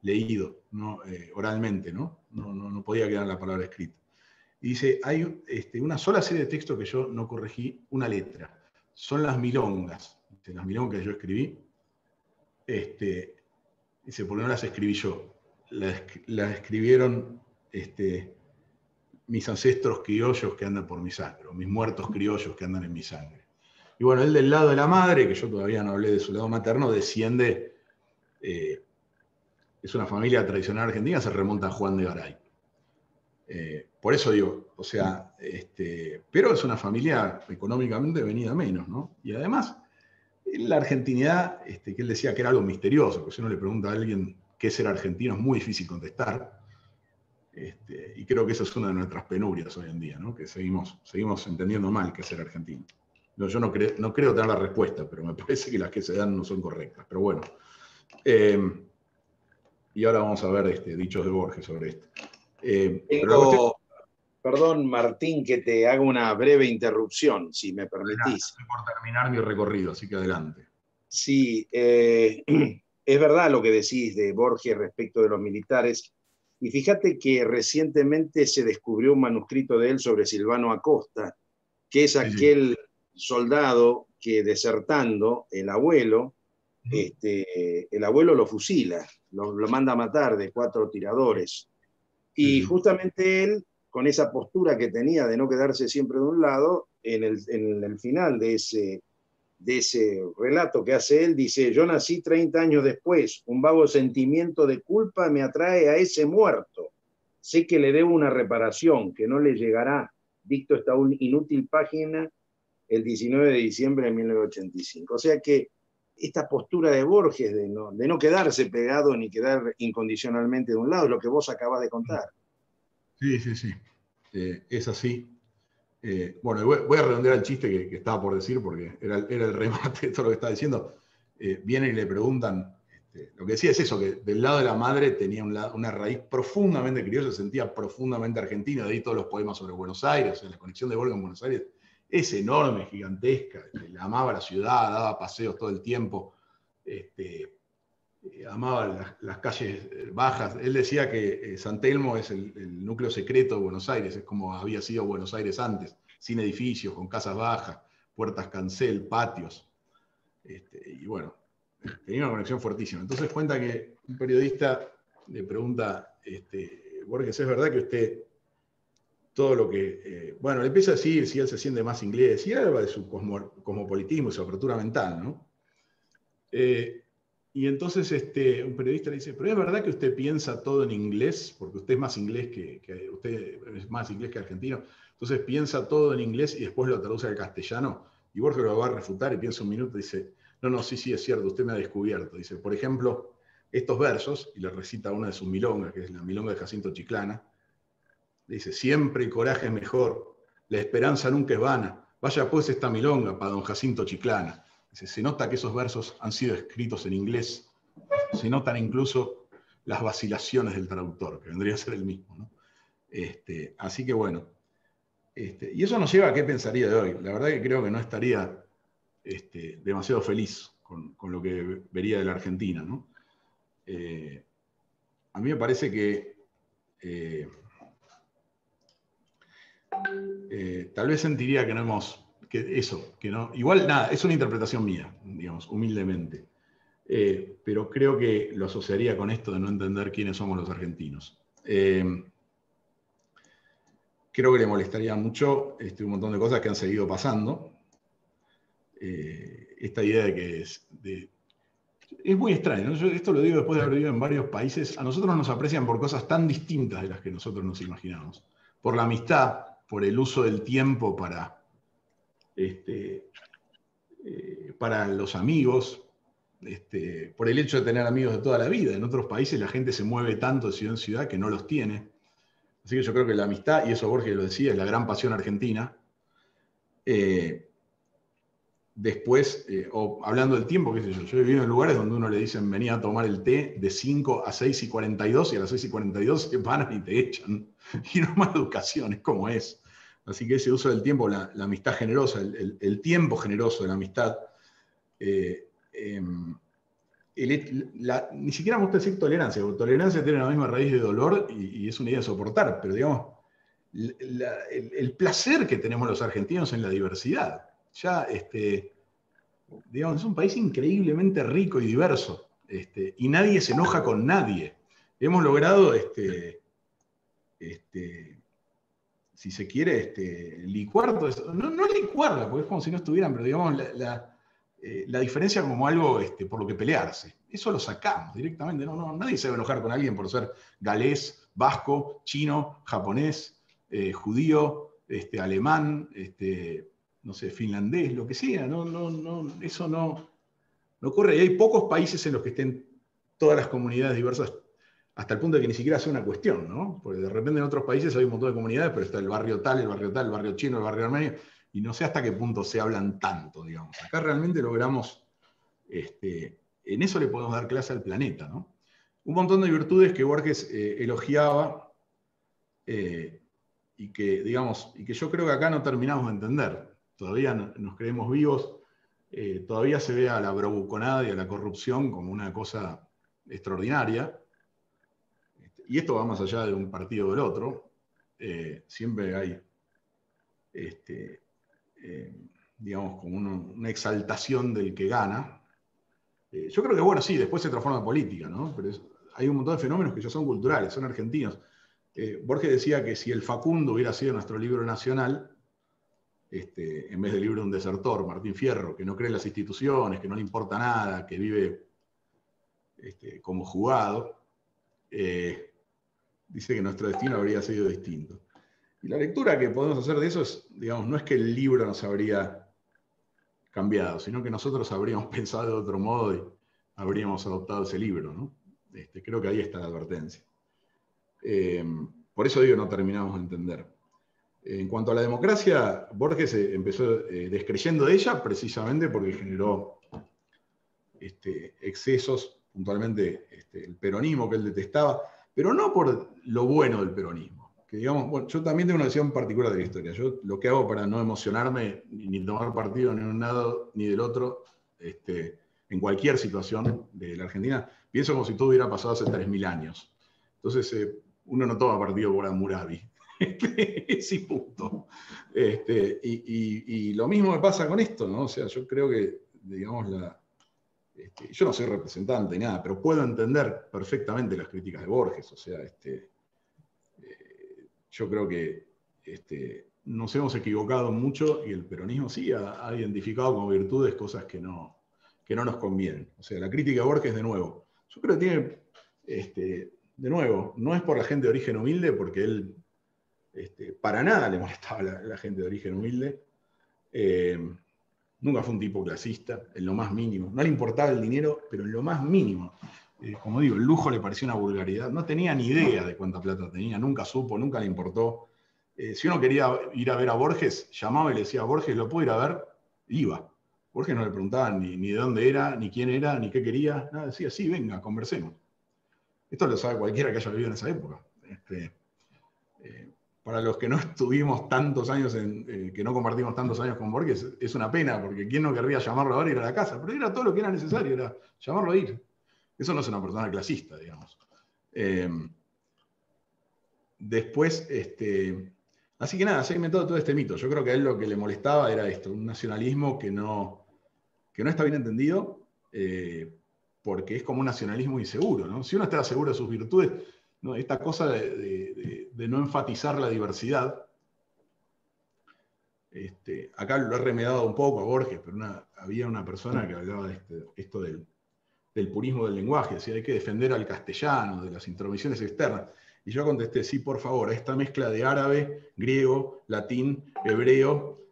leído, ¿no? Oralmente, ¿no? No podía quedar la palabra escrita. Y dice, hay una sola serie de textos que yo no corregí una letra. Son las milongas. Las milongas que yo escribí. Dice, porque no las escribí yo. Las escribieron mis ancestros criollos que andan por mi sangre, o mis muertos criollos que andan en mi sangre. Y bueno, él del lado de la madre, que yo todavía no hablé de su lado materno, desciende, es una familia tradicional argentina, se remonta a Juan de Garay. Por eso digo, o sea, pero es una familia económicamente venida menos, ¿no? Y además, la argentinidad, que él decía que era algo misterioso, porque si uno le pregunta a alguien qué es ser argentino, es muy difícil contestar. Y creo que esa es una de nuestras penurias hoy en día, ¿no? Que seguimos entendiendo mal qué es ser argentino. No, yo no creo tener la respuesta, pero me parece que las que se dan no son correctas. Pero bueno. Y ahora vamos a ver dichos de Borges sobre esto. Perdón, Martín, que te haga una breve interrupción, si me permitís. Estoy por terminar mi recorrido, así que adelante. Sí, es verdad lo que decís de Borges respecto de los militares. Y fíjate que recientemente se descubrió un manuscrito de él sobre Silvano Acosta, que es aquel soldado que desertando, el abuelo lo fusila, lo manda a matar de 4 tiradores. Y justamente él, con esa postura que tenía de no quedarse siempre de un lado, en el final de ese relato que hace él, dice, yo nací 30 años después, un vago sentimiento de culpa me atrae a ese muerto. Sé que le debo una reparación, que no le llegará. Dicto esta inútil página el 19 de diciembre de 1985. O sea que esta postura de Borges de no quedarse pegado ni quedar incondicionalmente de un lado, es lo que vos acabas de contar. Sí. Es así. Bueno, voy a redondear el chiste que estaba por decir, porque era el remate de todo lo que estaba diciendo. Vienen y le preguntan, lo que decía es eso, que del lado de la madre tenía una raíz profundamente criolla, se sentía profundamente argentino, de ahí todos los poemas sobre Buenos Aires, o sea, la conexión de Borges con Buenos Aires es enorme, gigantesca, le amaba la ciudad, daba paseos todo el tiempo, amaba las calles bajas. Él decía que San Telmo es el núcleo secreto de Buenos Aires, es como había sido Buenos Aires antes, sin edificios, con casas bajas, puertas cancel, patios. Y bueno, tenía una conexión fuertísima. Entonces cuenta que un periodista le pregunta, Borges, ¿es verdad que usted todo lo que... bueno, le empieza a decir si él se siente más inglés, y habla de su cosmopolitismo y su apertura mental, ¿no? Y entonces un periodista le dice, ¿pero es verdad que usted piensa todo en inglés? Porque usted es más inglés usted es más inglés que argentino. Entonces piensa todo en inglés y después lo traduce al castellano. Y Borges lo va a refutar y piensa un minuto y dice, no, sí, es cierto, usted me ha descubierto. Dice, por ejemplo, estos versos, y le recita una de sus milongas, que es la milonga de Jacinto Chiclana. Le dice, siempre el coraje es mejor, la esperanza nunca es vana. Vaya pues esta milonga para don Jacinto Chiclana. Dice, se nota que esos versos han sido escritos en inglés, se notan incluso las vacilaciones del traductor, que vendría a ser el mismo, ¿no? Así que bueno, y eso nos lleva a qué pensaría de hoy. La verdad que creo que no estaría demasiado feliz con lo que vería de la Argentina, ¿no? A mí me parece que tal vez sentiría que no hemos, que no, igual nada, es una interpretación mía, digamos, humildemente. Pero creo que lo asociaría con esto de no entender quiénes somos los argentinos. Creo que le molestaría mucho un montón de cosas que han seguido pasando. Esta idea de que es muy extraño, ¿no? Yo esto lo digo después de haber vivido en varios países. A nosotros nos aprecian por cosas tan distintas de las que nosotros nos imaginamos. Por la amistad, por el uso del tiempo para los amigos, por el hecho de tener amigos de toda la vida. En otros países la gente se mueve tanto de ciudad en ciudad que no los tiene. Así que yo creo que la amistad, y eso Borges lo decía, es la gran pasión argentina. Después, o hablando del tiempo, qué sé yo he vivido en lugares donde uno le dicen venía a tomar el té de 5 a 6:42 y a las 6:42 se paran y te echan. Y no más educación, es como es. Así que ese uso del tiempo, la amistad generosa, el tiempo generoso de la amistad, ni siquiera me gusta decir tolerancia, porque tolerancia tiene la misma raíz de dolor y es una idea de soportar, pero digamos, el placer que tenemos los argentinos en la diversidad. Ya, digamos, es un país increíblemente rico y diverso, y nadie se enoja con nadie. Hemos logrado, si se quiere, licuar todo eso. No licuarla, porque es como si no estuvieran, pero digamos, la diferencia como algo por lo que pelearse. Eso lo sacamos directamente. Nadie se va a enojar con alguien por ser galés, vasco, chino, japonés, judío, alemán, no sé, finlandés, lo que sea. Eso no ocurre. Y hay pocos países en los que estén todas las comunidades diversas, hasta el punto de que ni siquiera sea una cuestión, ¿no? Porque de repente en otros países hay un montón de comunidades, pero está el barrio tal, el barrio tal, el barrio chino, el barrio armenio, y no sé hasta qué punto se hablan tanto, digamos. Acá realmente logramos, en eso le podemos dar clase al planeta, ¿no? Un montón de virtudes que Borges elogiaba y que yo creo que acá no terminamos de entender. Todavía nos creemos vivos, todavía se ve a la bravuconada y a la corrupción como una cosa extraordinaria. Y esto va más allá de un partido o del otro. Siempre hay, digamos, como una exaltación del que gana. Yo creo que, bueno, sí, después se transforma en política, ¿no? Pero hay un montón de fenómenos que ya son culturales, son argentinos. Borges decía que si el Facundo hubiera sido nuestro libro nacional, en vez del libro de un desertor, Martín Fierro, que no cree en las instituciones, que no le importa nada, que vive como jugado, dice que nuestro destino habría sido distinto. Y la lectura que podemos hacer de eso es, digamos, no es que el libro nos habría cambiado, sino que nosotros habríamos pensado de otro modo y habríamos adoptado ese libro, ¿no? Creo que ahí está la advertencia. Por eso digo, no terminamos de entender. En cuanto a la democracia, Borges empezó descreyendo de ella precisamente porque generó excesos, puntualmente el peronismo que él detestaba, pero no por lo bueno del peronismo. Que digamos, bueno, yo también tengo una visión particular de la historia. Yo lo que hago para no emocionarme ni tomar partido ni de un lado ni del otro, en cualquier situación de la Argentina, pienso como si todo hubiera pasado hace 3.000 años. Entonces, uno no toma partido por Hammurabi. Sí, punto. Y lo mismo me pasa con esto, ¿no? O sea, yo creo que, digamos, yo no soy representante ni nada, pero puedo entender perfectamente las críticas de Borges. O sea, yo creo que nos hemos equivocado mucho y el peronismo sí ha identificado como virtudes cosas que no nos convienen. O sea, la crítica de Borges, de nuevo, yo creo que tiene, de nuevo, no es por la gente de origen humilde, porque él para nada le molestaba a la gente de origen humilde. Nunca fue un tipo clasista, en lo más mínimo. No le importaba el dinero, pero en lo más mínimo. Como digo, el lujo le parecía una vulgaridad. No tenía ni idea de cuánta plata tenía, nunca supo, nunca le importó. Si uno quería ir a ver a Borges, llamaba y le decía, Borges, ¿lo puedo ir a ver? Iba. Borges no le preguntaba ni de dónde era, ni quién era, ni qué quería. Nada, decía, sí, venga, conversemos. Esto lo sabe cualquiera que haya vivido en esa época. Para los que no estuvimos tantos años, que no compartimos tantos años con Borges, es una pena, porque ¿quién no querría llamarlo ahora e ir a la casa? Pero era todo lo que era necesario, era llamarlo e ir. Eso no es una persona clasista, digamos. Después, así que nada, se ha inventado todo este mito. Yo creo que a él lo que le molestaba era esto, un nacionalismo que no está bien entendido, porque es como un nacionalismo inseguro, ¿no? Si uno está seguro de sus virtudes, ¿no? Esta cosa de no enfatizar la diversidad. Acá lo he remedado un poco a Borges, pero había una persona que hablaba de esto del purismo del lenguaje, decía, hay que defender al castellano, de las intromisiones externas. Y yo contesté, sí, por favor, a esta mezcla de árabe, griego, latín, hebreo,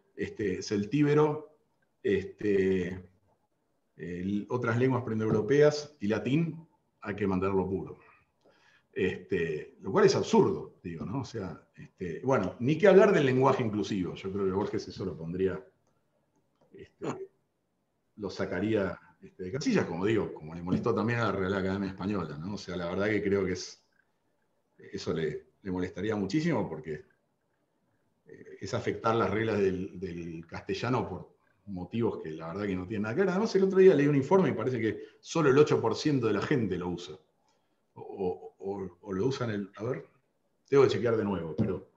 celtíbero, otras lenguas proindoeuropeas y latín, hay que mandarlo puro. Lo cual es absurdo, digo, ¿no? O sea, bueno, ni que hablar del lenguaje inclusivo. Yo creo que Borges eso lo pondría, lo sacaría de casillas, como digo, como le molestó también a la Real Academia Española, ¿no? O sea, la verdad que creo que eso le molestaría muchísimo porque es afectar las reglas del castellano por motivos que la verdad que no tienen nada que ver. Además, el otro día leí un informe y parece que solo el 8% de la gente lo usa. O lo usan a ver, tengo que chequear de nuevo, pero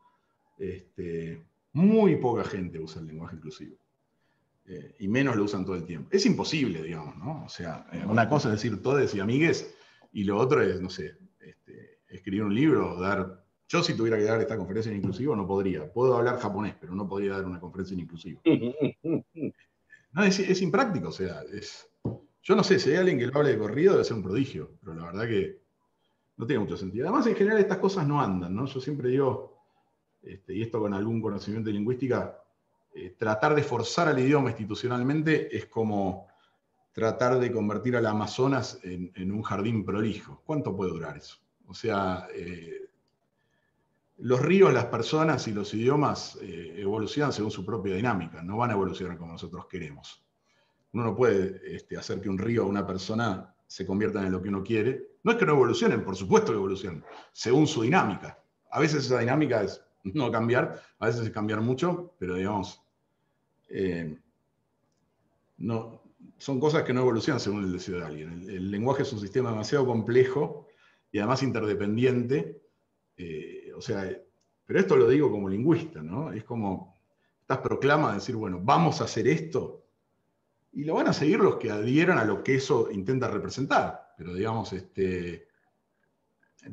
muy poca gente usa el lenguaje inclusivo. Y menos lo usan todo el tiempo. Es imposible, digamos, ¿no? O sea, una cosa es decir todes y amigues, y lo otro es, no sé, escribir un libro, dar... Yo si tuviera que dar esta conferencia en inclusivo no podría. Puedo hablar japonés, pero no podría dar una conferencia en inclusivo. No, es impráctico, o sea, yo no sé, si hay alguien que lo hable de corrido debe ser un prodigio, pero la verdad que no tiene mucho sentido. Además, en general estas cosas no andan, ¿no? Yo siempre digo, y esto con algún conocimiento de lingüística, tratar de forzar al idioma institucionalmente es como tratar de convertir al Amazonas en un jardín prolijo. ¿Cuánto puede durar eso? O sea, los ríos, las personas y los idiomas evolucionan según su propia dinámica, no van a evolucionar como nosotros queremos. Uno no puede hacer que un río o una persona se conviertan en lo que uno quiere. No es que no evolucionen, por supuesto que evolucionan, según su dinámica. A veces esa dinámica es no cambiar, a veces es cambiar mucho, pero digamos, no, son cosas que no evolucionan según el deseo de alguien. El lenguaje es un sistema demasiado complejo y además interdependiente. O sea, pero esto lo digo como lingüista, ¿no? Es como, estás proclama de decir, bueno, vamos a hacer esto, y lo van a seguir los que adhieran a lo que eso intenta representar. Pero digamos, de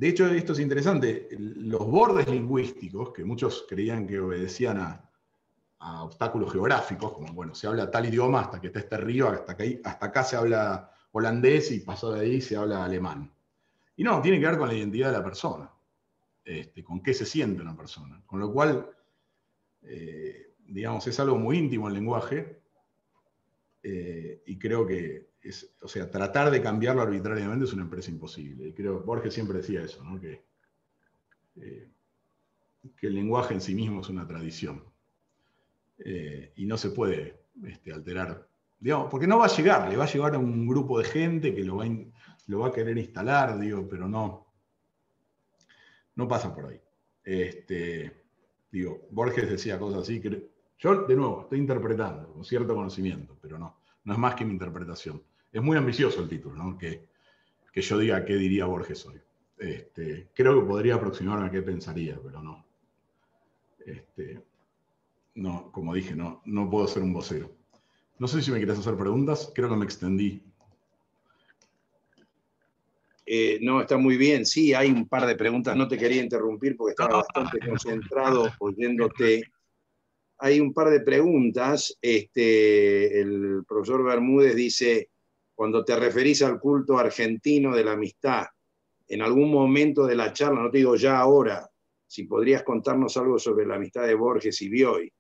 hecho, esto es interesante, los bordes lingüísticos, que muchos creían que obedecían a obstáculos geográficos, como, bueno, se habla tal idioma hasta que está este río, hasta acá se habla holandés y pasó de ahí se habla alemán. Y no, tiene que ver con la identidad de la persona, con qué se siente una persona. Con lo cual, digamos, es algo muy íntimo el lenguaje, y creo que o sea, tratar de cambiarlo arbitrariamente es una empresa imposible. Y creo, Borges siempre decía eso, ¿no? Que que el lenguaje en sí mismo es una tradición. Y no se puede alterar. Digamos, porque no va a llegar, le va a llegar a un grupo de gente que lo va a querer instalar, digo, pero no pasa por ahí. Borges decía cosas así, que yo, de nuevo, estoy interpretando con cierto conocimiento, pero no es más que mi interpretación. Es muy ambicioso el título, ¿no? Que yo diga qué diría Borges hoy. Creo que podría aproximarme a qué pensaría, pero no. No, como dije, no puedo ser un vocero. No sé si me quieres hacer preguntas, creo que me extendí. No, está muy bien. Sí, hay un par de preguntas. No te quería interrumpir porque estaba bastante concentrado oyéndote. Hay un par de preguntas. El profesor Bermúdez dice, cuando te referís al culto argentino de la amistad, en algún momento de la charla, no te digo ya ahora, si podrías contarnos algo sobre la amistad de Borges y Bioy.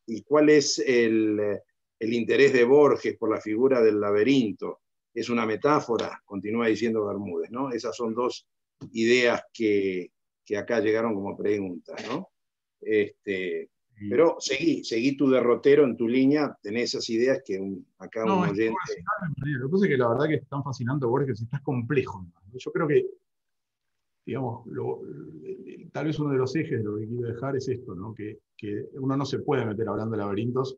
Y cuál es el interés de Borges por la figura del laberinto. Es una metáfora, continúa diciendo Bermúdez, ¿no? Esas son dos ideas que acá llegaron como preguntas, ¿no? Pero seguí tu derrotero en tu línea, tenés esas ideas que acá un oyente... Lo que pasa es que la verdad que es tan fascinante Borges, es complejo. Yo creo que, digamos, tal vez uno de los ejes de lo que quiero dejar es esto, ¿no? Que uno no se puede meter hablando de laberintos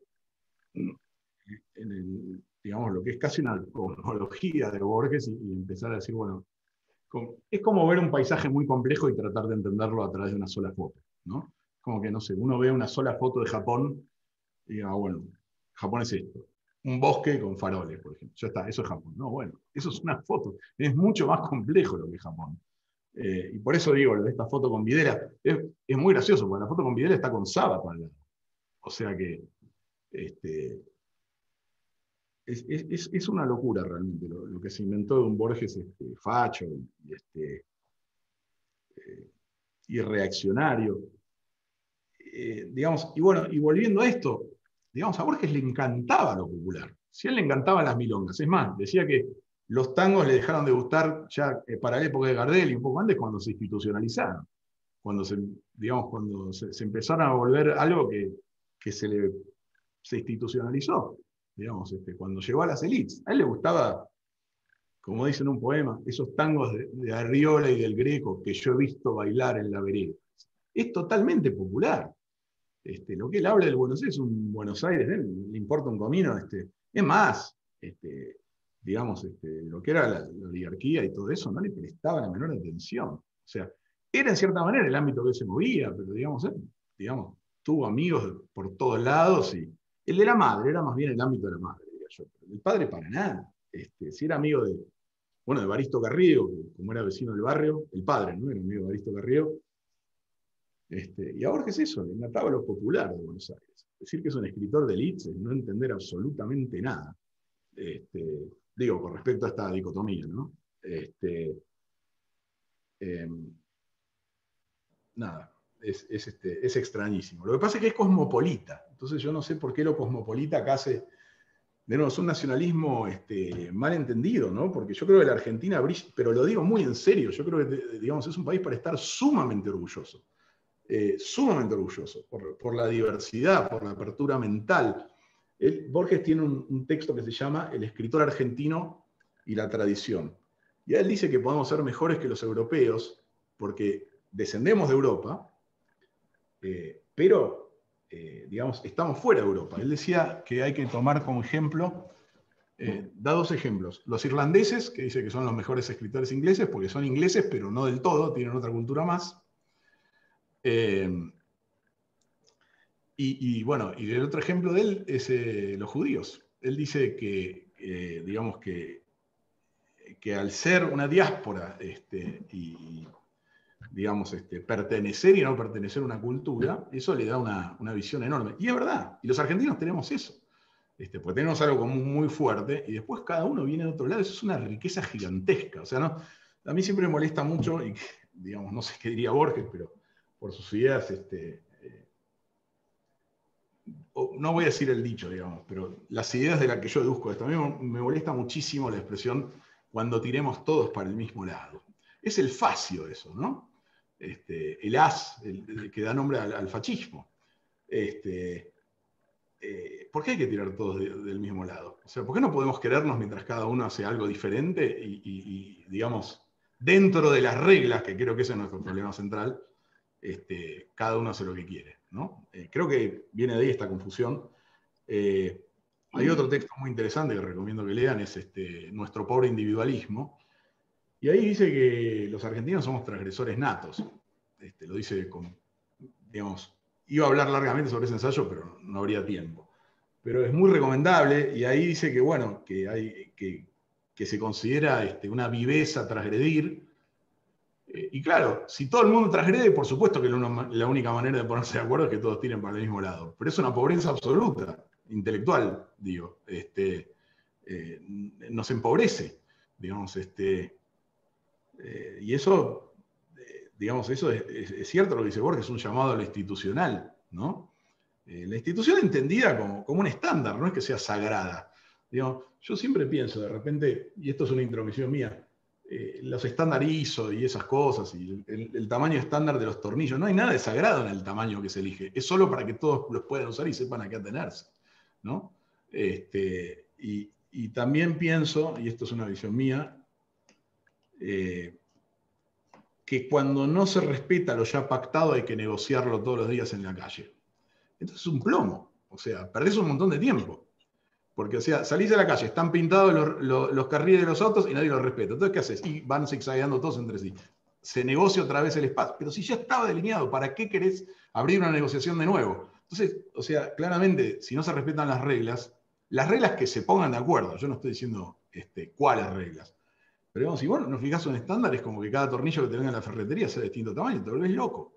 en digamos, lo que es casi una cosmología de Borges y empezar a decir, bueno, es como ver un paisaje muy complejo y tratar de entenderlo a través de una sola foto, ¿no? Como que, no sé, uno ve una sola foto de Japón y diga, bueno, Japón es esto. Un bosque con faroles, por ejemplo. Ya está, eso es Japón. No, bueno, eso es una foto. Es mucho más complejo lo que es Japón. Y por eso digo, esta foto con Videla, es muy gracioso, porque la foto con Videla está con Saba para el lado. O sea que es una locura realmente lo que se inventó de un Borges facho y reaccionario. Digamos, y bueno, y volviendo a esto, digamos, a Borges le encantaba lo popular. Si a él le encantaban las milongas. Es más, decía que los tangos le dejaron de gustar ya para la época de Gardel y un poco antes cuando se institucionalizaron. Cuando se empezaron a volver algo que se institucionalizó. Digamos, cuando llegó a las élites. A él le gustaba, como dice en un poema, esos tangos de Arriola y del Greco que yo he visto bailar en la vereda. Es totalmente popular. Lo que él habla del Buenos Aires es un Buenos Aires, le importa un comino. Es más, digamos, lo que era la oligarquía y todo eso, no le prestaba la menor atención. O sea, era en cierta manera el ámbito que se movía, pero digamos, tuvo amigos por todos lados y el de la madre era más bien el ámbito de la madre, diría yo. Pero el padre para nada. Si era amigo de Evaristo Carriego, como era vecino del barrio, el padre, ¿no? Era amigo de Evaristo Carriego. Y a Borges eso, le encantaba lo popular de Buenos Aires. Decir que es un escritor de élite es no entender absolutamente nada. Digo, con respecto a esta dicotomía, ¿no? Nada, es extrañísimo. Lo que pasa es que es cosmopolita. Entonces yo no sé por qué lo cosmopolita acá hace... De nuevo, es un nacionalismo mal entendido, ¿no? Porque yo creo que la Argentina brilla, pero lo digo muy en serio, yo creo que digamos, es un país para estar sumamente orgulloso. Sumamente orgulloso por la diversidad, por la apertura mental. Borges tiene un texto que se llama El escritor argentino y la tradición. Y él dice que podemos ser mejores que los europeos porque descendemos de Europa, pero digamos, estamos fuera de Europa. Él decía que hay que tomar como ejemplo, da dos ejemplos. Los irlandeses, que dice que son los mejores escritores ingleses, porque son ingleses, pero no del todo, tienen otra cultura más. Bueno, y el otro ejemplo de él es los judíos. Él dice que digamos que al ser una diáspora y digamos, pertenecer y no pertenecer a una cultura, eso le da una visión enorme. Y es verdad, y los argentinos tenemos eso, porque tenemos algo común muy fuerte, y después cada uno viene de otro lado, eso es una riqueza gigantesca. O sea, ¿no? A mí siempre me molesta mucho, y digamos, no sé qué diría Borges, pero por sus ideas, no voy a decir el dicho, digamos, pero las ideas de las que yo deduzco esto, a mí me molesta muchísimo la expresión cuando tiremos todos para el mismo lado. Es el facio eso, ¿no? el as, el que da nombre al fascismo. ¿Por qué hay que tirar todos del mismo lado? O sea, ¿por qué no podemos querernos mientras cada uno hace algo diferente y digamos, dentro de las reglas, que creo que ese es nuestro problema central, cada uno hace lo que quiere, ¿no? Creo que viene de ahí esta confusión. Hay otro texto muy interesante que recomiendo que lean, es Nuestro pobre individualismo, y ahí dice que los argentinos somos transgresores natos. Lo dice con, digamos, iba a hablar largamente sobre ese ensayo, pero no habría tiempo. Pero es muy recomendable, y ahí dice que, bueno, que se considera una viveza transgredir. Y claro, si todo el mundo transgrede, por supuesto que la única manera de ponerse de acuerdo es que todos tiren para el mismo lado. Pero es una pobreza absoluta, intelectual, digo. Nos empobrece, digamos. Y eso, digamos, eso es cierto lo que dice Borges, es un llamado a lo institucional, ¿no? La institución entendida como un estándar, no es que sea sagrada. Digamos, yo siempre pienso, de repente, y esto es una intromisión mía, los estándar ISO y esas cosas, y el tamaño estándar de los tornillos, no hay nada de sagrado en el tamaño que se elige, es solo para que todos los puedan usar y sepan a qué atenerse, ¿no? Y también pienso, y esto es una visión mía, que cuando no se respeta lo ya pactado hay que negociarlo todos los días en la calle. Entonces es un plomo, o sea, perdés un montón de tiempo. Porque, o sea, salís a la calle, están pintados los carriles de los autos y nadie los respeta. Entonces, ¿qué haces? Y van zigzagueando todos entre sí. Se negocia otra vez el espacio. Pero si ya estaba delineado, ¿para qué querés abrir una negociación de nuevo? Entonces, o sea, claramente, si no se respetan las reglas que se pongan de acuerdo, yo no estoy diciendo cuáles reglas, pero digamos, si vos no fijás un estándar, es como que cada tornillo que te venga en la ferretería sea de distinto tamaño, te volvés loco.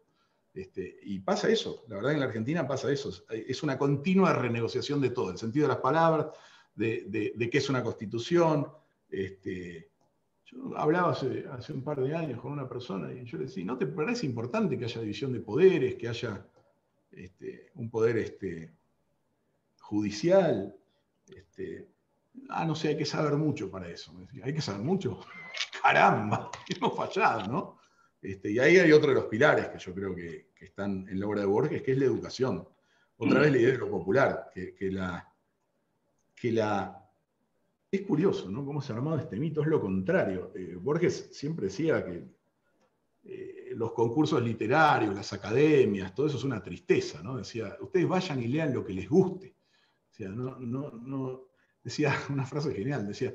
Y pasa eso, la verdad que en la Argentina pasa eso, es una continua renegociación de todo, el sentido de las palabras, de qué es una constitución. Yo hablaba hace un par de años con una persona y yo le decía, ¿no te parece importante que haya división de poderes, que haya un poder judicial? No sé, hay que saber mucho para eso. Me decía, hay que saber mucho. Caramba, hemos fallado, ¿no? Y ahí hay otro de los pilares que yo creo que están en la obra de Borges, que es la educación. Otra vez la idea de lo popular, es curioso, ¿no? Cómo se ha armado este mito, es lo contrario. Borges siempre decía que los concursos literarios, las academias, todo eso es una tristeza, ¿no? Decía, ustedes vayan y lean lo que les guste. O sea, no, decía una frase genial, decía,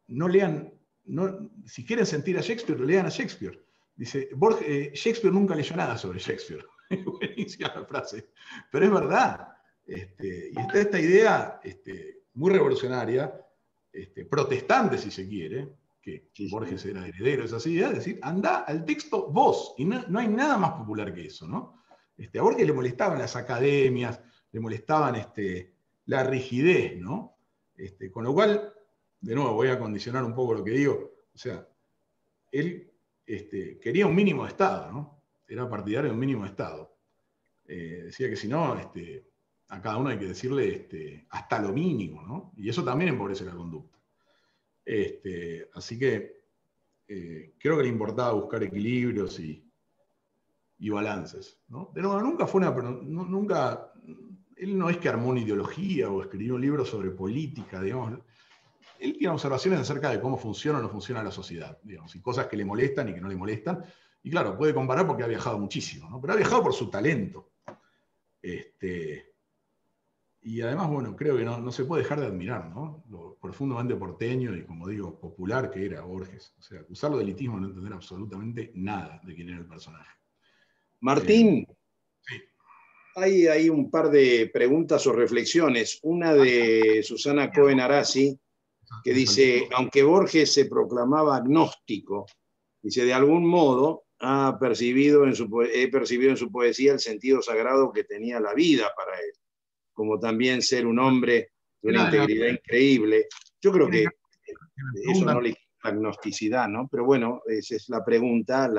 no lean, si quieren sentir a Shakespeare, lean a Shakespeare. Dice, Shakespeare nunca leyó nada sobre Shakespeare. Buenísima la frase. Pero es verdad. Y está esta idea muy revolucionaria, protestante si se quiere, que Borges era heredero de esas ideas, es decir, anda al texto vos. Y no hay nada más popular que eso, ¿no? A Borges le molestaban las academias, le molestaban la rigidez, ¿no? Con lo cual, de nuevo, voy a condicionar un poco lo que digo. O sea, él quería un mínimo de Estado, ¿no? Era partidario de un mínimo de Estado. Decía que si no, a cada uno hay que decirle hasta lo mínimo, ¿no? Y eso también empobrece la conducta. Así que creo que le importaba buscar equilibrios y balances, ¿no? De nuevo, nunca fue nunca, él no es que armó una ideología o escribió un libro sobre política, digamos. Él tiene observaciones acerca de cómo funciona o no funciona la sociedad, digamos, y cosas que le molestan y que no le molestan. Y claro, puede comparar porque ha viajado muchísimo, ¿no? Pero ha viajado por su talento. Y además, bueno, creo que no se puede dejar de admirar, ¿no? Lo profundamente porteño y, como digo, popular que era Borges. O sea, acusarlo de elitismo no entender absolutamente nada de quién era el personaje. Martín, Sí. hay un par de preguntas o reflexiones. Una de Susana Cohen Arasi, que dice, aunque Borges se proclamaba agnóstico, dice, de algún modo he percibido en su poesía el sentido sagrado que tenía la vida para él, como también ser un hombre de una integridad increíble. Yo creo que eso no le quita agnosticidad, ¿no? Pero bueno, esa es la pregunta.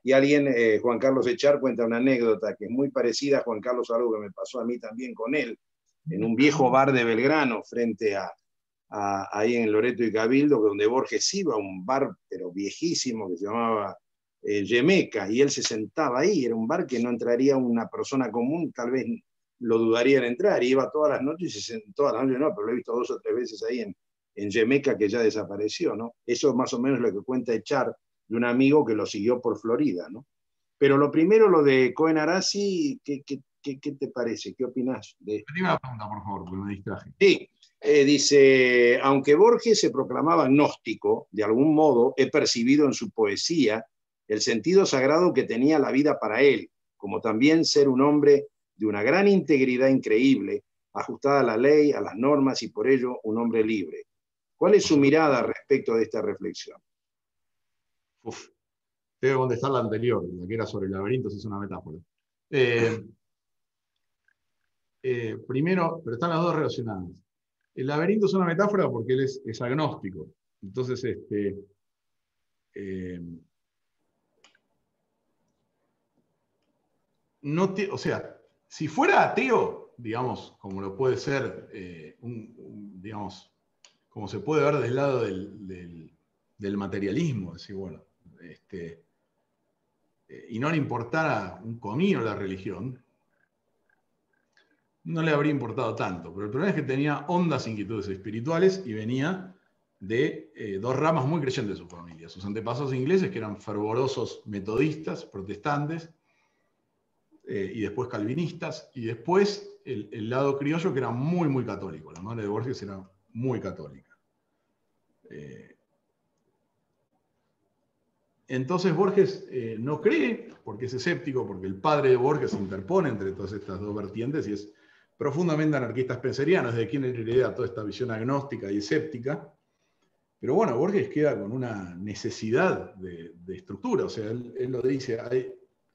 Y alguien, Juan Carlos Echar, cuenta una anécdota que es muy parecida, Juan Carlos, a algo que me pasó a mí también con él, en un viejo bar de Belgrano, frente ahí en Loreto y Cabildo, donde Borges iba, un bar pero viejísimo que se llamaba Yemeca, y él se sentaba ahí, era un bar que no entraría una persona común, tal vez lo dudaría en entrar, y iba todas las noches, y todas las noches no, pero lo he visto 2 o 3 veces ahí en Yemeca, que ya desapareció, ¿no? Eso es más o menos lo que cuenta Echar de un amigo que lo siguió por Florida, ¿no? Pero lo primero, lo de Cohen Arasi, ¿qué te parece? ¿Qué opinás de esto? Dime la pregunta, por favor, porque me distraje. Sí, dice, aunque Borges se proclamaba agnóstico, de algún modo he percibido en su poesía el sentido sagrado que tenía la vida para él, como también ser un hombre de una gran integridad increíble, ajustada a la ley, a las normas y por ello un hombre libre. ¿Cuál es su mirada respecto de esta reflexión? Uf, tengo que contestar la anterior, la que era sobre el laberinto, si es una metáfora. Primero, pero están las dos relacionadas. El laberinto es una metáfora porque él es agnóstico. Entonces, o sea, si fuera ateo, digamos, como lo puede ser, digamos, como se puede ver del lado del materialismo, decir, bueno, y no le importara un comino la religión, no le habría importado tanto. Pero el problema es que tenía hondas inquietudes espirituales y venía de 2 ramas muy creyentes de su familia. Sus antepasados ingleses, que eran fervorosos metodistas, protestantes, y después calvinistas, y después el lado criollo, que era muy, muy católico. La madre de Borges era muy católica. Entonces Borges no cree, porque es escéptico, porque el padre de Borges se interpone entre todas estas 2 vertientes y es profundamente anarquista spenceriano, es de quien hereda toda esta visión agnóstica y escéptica. Pero bueno, Borges queda con una necesidad de estructura, o sea, él lo dice,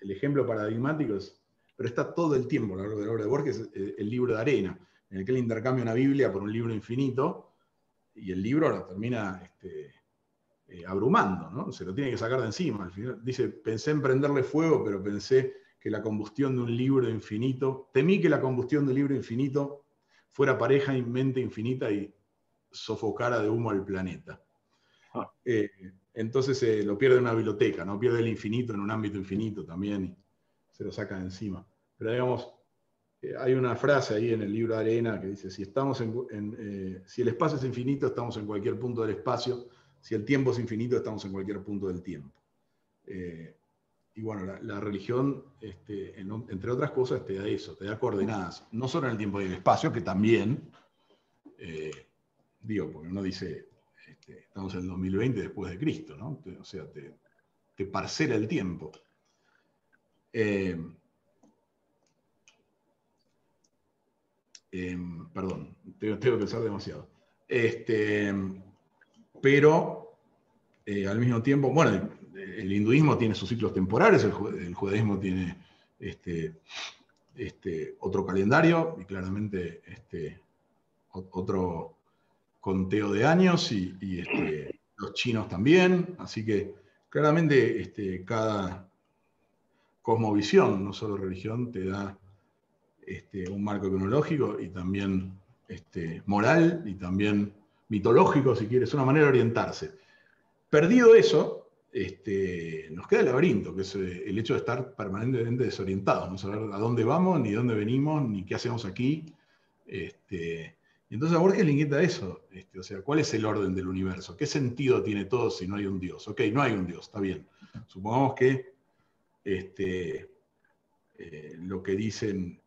el ejemplo paradigmático es, pero está todo el tiempo a lo largo de la obra de Borges, el libro de arena, en el que él intercambia una Biblia por un libro infinito, y el libro lo termina abrumando, ¿no? Se lo tiene que sacar de encima. Al final, dice, pensé en prenderle fuego, pero pensé que la combustión de un libro infinito, temí que la combustión de un libro infinito fuera pareja y mente infinita y sofocara de humo al planeta. Entonces lo pierde en una biblioteca, ¿no? Pierde el infinito en un ámbito infinito también y se lo saca de encima. Pero digamos, hay una frase ahí en el libro de arena que dice, si el espacio es infinito, estamos en cualquier punto del espacio. Si el tiempo es infinito, estamos en cualquier punto del tiempo. Y bueno, la religión, entre otras cosas, te da eso, te da coordenadas, no solo en el tiempo y el espacio, que también, porque uno dice, estamos en el 2020 después de Cristo, ¿no? O sea, te parcela el tiempo. Perdón, tengo que pensar demasiado. Pero al mismo tiempo, bueno, el hinduismo tiene sus ciclos temporales, el judaísmo tiene otro calendario y claramente otro conteo de años y los chinos también, así que claramente cada cosmovisión, no solo religión, te da un marco cronológico y también moral y también mitológico, si quieres, una manera de orientarse. Perdido eso, nos queda el laberinto, que es el hecho de estar permanentemente desorientados, no saber a dónde vamos, ni dónde venimos, ni qué hacemos aquí. Y entonces a Borges le inquieta eso, o sea, ¿cuál es el orden del universo? ¿Qué sentido tiene todo si no hay un Dios? Ok, no hay un Dios, está bien. Supongamos que lo que dicen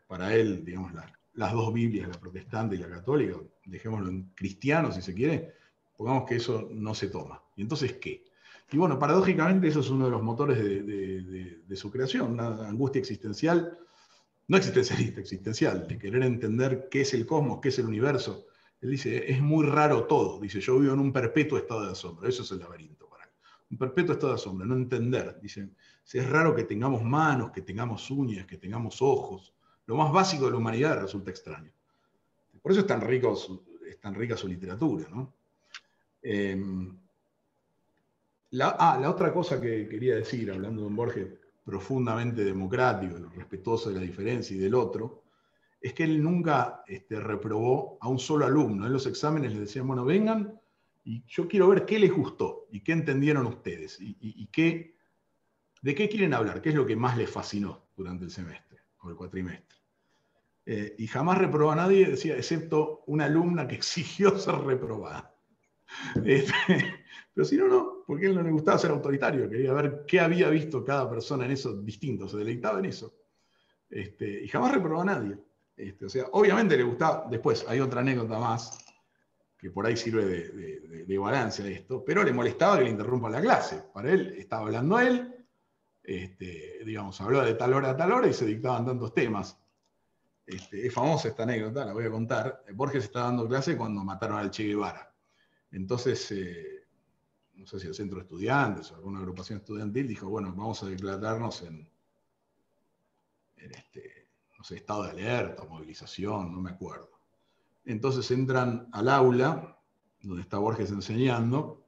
para él, digamos, las 2 Biblias, la protestante y la católica, dejémoslo en cristiano si se quiere, pongamos que eso no se toma. ¿Y entonces qué? Y bueno, paradójicamente eso es uno de los motores de su creación, una angustia existencial, no existencialista, existencial, de querer entender qué es el cosmos, qué es el universo. Él dice, es muy raro todo. Dice, yo vivo en un perpetuo estado de asombro. Eso es el laberinto para él. Un perpetuo estado de asombro, no entender. Dicen, si es raro que tengamos manos, que tengamos uñas, que tengamos ojos. Lo más básico de la humanidad resulta extraño. Por eso es tan rica su literatura, ¿no? La otra cosa que quería decir, hablando de un Borges profundamente democrático, respetuoso de la diferencia y del otro, es que él nunca reprobó a un solo alumno. En los exámenes les decían, bueno, vengan Y yo quiero ver qué les gustó y qué entendieron ustedes y de qué quieren hablar, qué es lo que más les fascinó durante el semestre o el cuatrimestre. Y jamás reprobó a nadie, decía, excepto una alumna que exigió ser reprobada. Pero si no, no, porque a él no le gustaba ser autoritario, quería ver qué había visto cada persona en eso distinto, se deleitaba en eso. Y jamás reprobó a nadie. O sea, obviamente le gustaba, después hay otra anécdota más, que por ahí sirve de balance a esto, pero le molestaba que le interrumpan la clase. Para él, estaba hablando él, digamos, hablaba de tal hora a tal hora y se dictaban tantos temas. Es famosa esta anécdota, la voy a contar. Borges estaba dando clase cuando mataron al Che Guevara. Entonces, no sé si el centro de estudiantes o alguna agrupación estudiantil dijo, bueno, vamos a declararnos en no sé, estado de alerta, movilización, no me acuerdo. Entonces entran al aula, donde está Borges enseñando,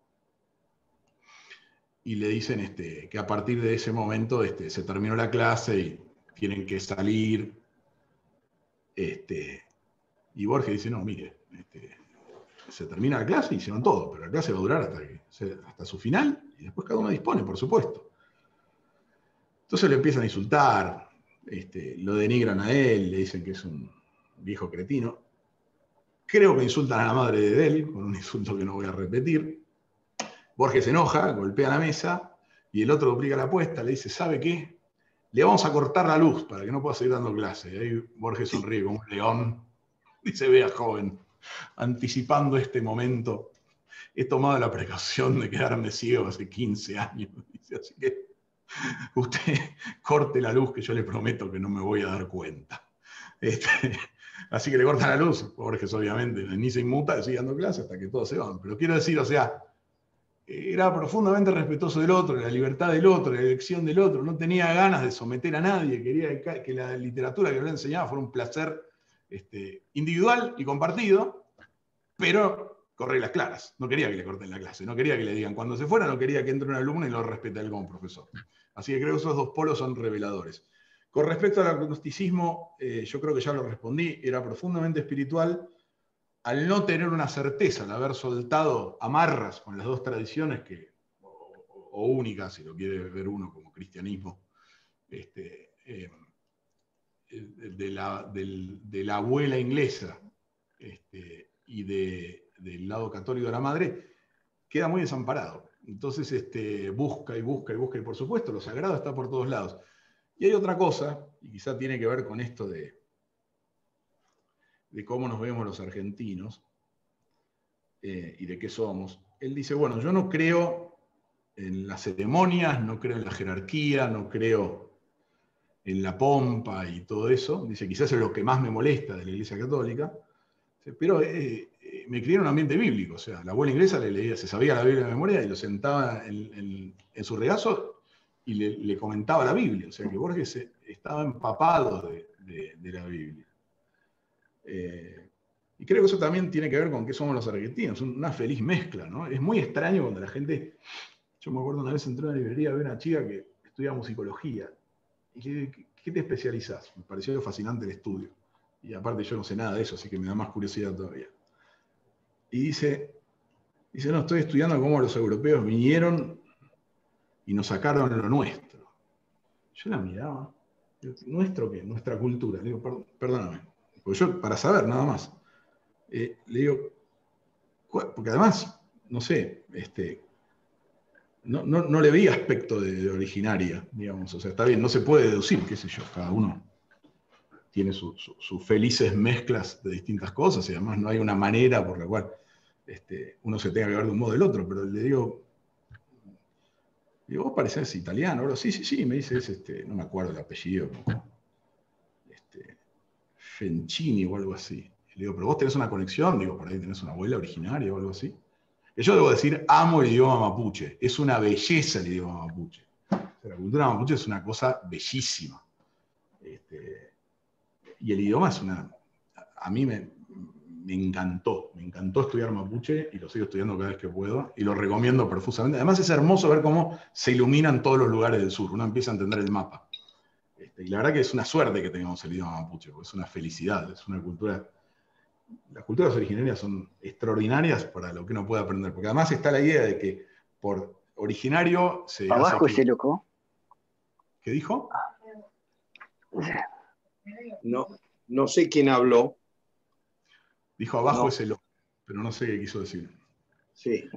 y le dicen que a partir de ese momento se terminó la clase y tienen que salir. Y Borges dice, no, mire, se termina la clase y se van todos, pero la clase va a durar hasta su final, y después cada uno dispone, por supuesto. Entonces le empiezan a insultar, lo denigran a él, le dicen que es un viejo cretino. Creo que insultan a la madre de él, con un insulto que no voy a repetir. Borges se enoja, golpea la mesa, y el otro duplica la apuesta, le dice, ¿sabe qué? Le vamos a cortar la luz para que no pueda seguir dando clase. Y ahí Borges sonríe como un león y se vea joven, anticipando este momento. He tomado la precaución de quedarme ciego hace 15 años. Dice, así que usted corte la luz que yo le prometo que no me voy a dar cuenta. Así que le cortan la luz. Borges obviamente ni se inmuta, sigue dando clase hasta que todos se van. Pero quiero decir, o sea, era profundamente respetuoso del otro, de la libertad del otro, de la elección del otro, no tenía ganas de someter a nadie, quería que la literatura que le enseñaba fuera un placer individual y compartido, pero con reglas claras. No quería que le corten la clase, no quería que le digan cuando se fuera, no quería que entre un alumno y lo respete a él como profesor. Así que creo que esos dos polos son reveladores. Con respecto al agnosticismo, yo creo que ya lo respondí, era profundamente espiritual. Al no tener una certeza, al haber soltado amarras con las dos tradiciones, o únicas, si lo quiere ver uno como cristianismo, de la abuela inglesa y del lado católico de la madre, queda muy desamparado. Entonces busca y busca y busca, y por supuesto lo sagrado está por todos lados. Y hay otra cosa, y quizá tiene que ver con esto de cómo nos vemos los argentinos y de qué somos. Él dice, bueno, yo no creo en las ceremonias, no creo en la jerarquía, no creo en la pompa y todo eso. Dice, quizás es lo que más me molesta de la Iglesia Católica, pero me crié en un ambiente bíblico. O sea, la abuela inglesa le leía, se sabía la Biblia de memoria y lo sentaba en su regazo y le comentaba la Biblia. O sea, que Borges estaba empapado de la Biblia. Y creo que eso también tiene que ver con qué somos los argentinos, una feliz mezcla, ¿no? Es muy extraño cuando la gente... Yo me acuerdo una vez entré a una librería a ver a una chica que estudia musicología. Y le dije, ¿qué te especializás? Me pareció fascinante el estudio. Y aparte yo no sé nada de eso, así que me da más curiosidad todavía. Y dice, no, estoy estudiando cómo los europeos vinieron y nos sacaron lo nuestro. Yo la miraba. ¿Nuestro qué? Nuestra cultura. Le digo, perdóname. Porque yo, para saber, nada más. Le digo, porque además, no sé, no le veía aspecto de originaria, digamos. O sea, está bien, no se puede deducir, qué sé yo, cada uno tiene sus felices mezclas de distintas cosas y además no hay una manera por la cual uno se tenga que ver de un modo o del otro, pero le digo, vos parecés italiano, ahora sí, me dice, no me acuerdo el apellido, Fencini o algo así. Le digo, pero vos tenés una conexión, digo, por ahí tenés una abuela originaria o algo así. Que yo debo decir, amo el idioma mapuche, es una belleza el idioma mapuche. O sea, la cultura mapuche es una cosa bellísima. Y el idioma es a mí me encantó estudiar mapuche y lo sigo estudiando cada vez que puedo y lo recomiendo profusamente. Además es hermoso ver cómo se iluminan todos los lugares del sur, uno empieza a entender el mapa. Y la verdad que es una suerte que tengamos el idioma mapuche, porque es una felicidad, es una cultura las culturas originarias son extraordinarias para lo que uno puede aprender, porque además está la idea de que por originario se Abajo hace... ese loco. ¿Qué dijo? No, no sé quién habló. Dijo abajo No. ese loco, pero no sé qué quiso decir. Sí.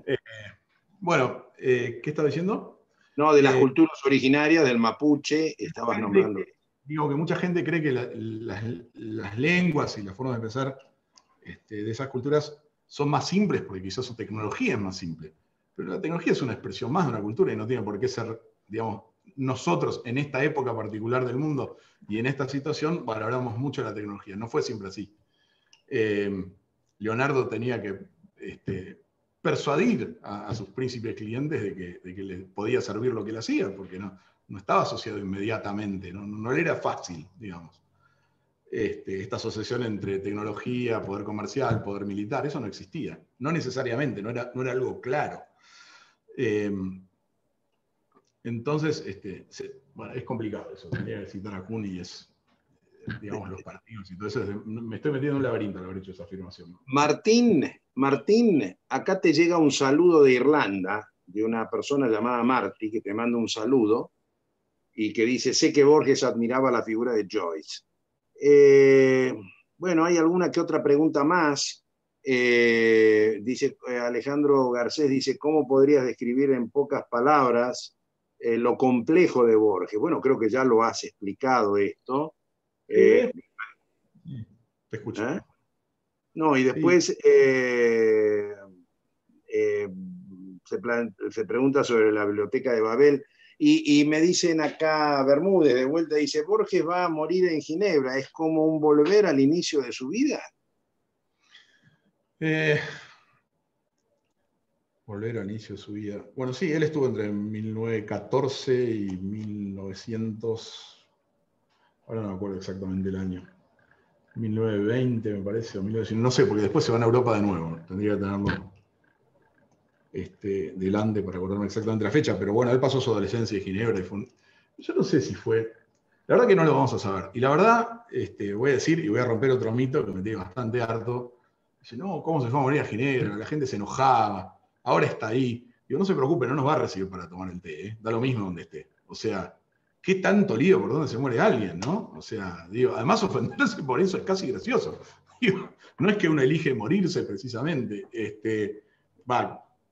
Bueno, ¿qué estaba diciendo? No, de las culturas originarias, del mapuche, estabas nombrando. Digo que mucha gente cree que las lenguas y las formas de pensar de esas culturas son más simples porque quizás su tecnología es más simple. Pero la tecnología es una expresión más de una cultura y no tiene por qué ser, digamos, nosotros en esta época particular del mundo y en esta situación valoramos mucho la tecnología. No fue siempre así. Leonardo tenía que persuadir a sus príncipes clientes de que les podía servir lo que él hacía, porque no estaba asociado inmediatamente, no le era fácil, digamos. Esta asociación entre tecnología, poder comercial, poder militar, eso no existía. No necesariamente, no era algo claro. Entonces, bueno, es complicado eso. Tendría que citar a Kuhn y digamos, los partidos y todo eso. Me estoy metiendo en un laberinto al haber hecho esa afirmación. Martín, acá te llega un saludo de Irlanda, de una persona llamada Marty, que te manda un saludo y que dice, sé que Borges admiraba la figura de Joyce. Bueno, hay alguna que otra pregunta más. Dice Alejandro Garcés, dice, ¿cómo podrías describir en pocas palabras lo complejo de Borges? Bueno, creo que ya lo has explicado esto. Te escucho. No, y después Sí. Se pregunta sobre la biblioteca de Babel. Y me dicen acá, Bermúdez, de vuelta, dice, Borges va a morir en Ginebra, ¿es como un volver al inicio de su vida? Volver al inicio de su vida. Bueno, sí, él estuvo entre 1914 y 1900, ahora no me acuerdo exactamente el año, 1920 me parece, o 1900, no sé, porque después se van a Europa de nuevo, tendría que tenerlo delante para acordarme exactamente la fecha, pero bueno, él pasó su adolescencia en Ginebra y yo no sé si fue, la verdad que no lo vamos a saber, y la verdad, voy a decir, y voy a romper otro mito que me tiene bastante harto, dice, no, ¿cómo se fue a morir a Ginebra? La gente se enojaba, ahora está ahí. Digo, no se preocupe, no nos va a recibir para tomar el té, ¿eh? Da lo mismo donde esté. O sea, ¿qué tanto lío por donde se muere alguien, no? O sea, digo, además ofenderse por eso es casi gracioso. Digo, no es que uno elige morirse precisamente.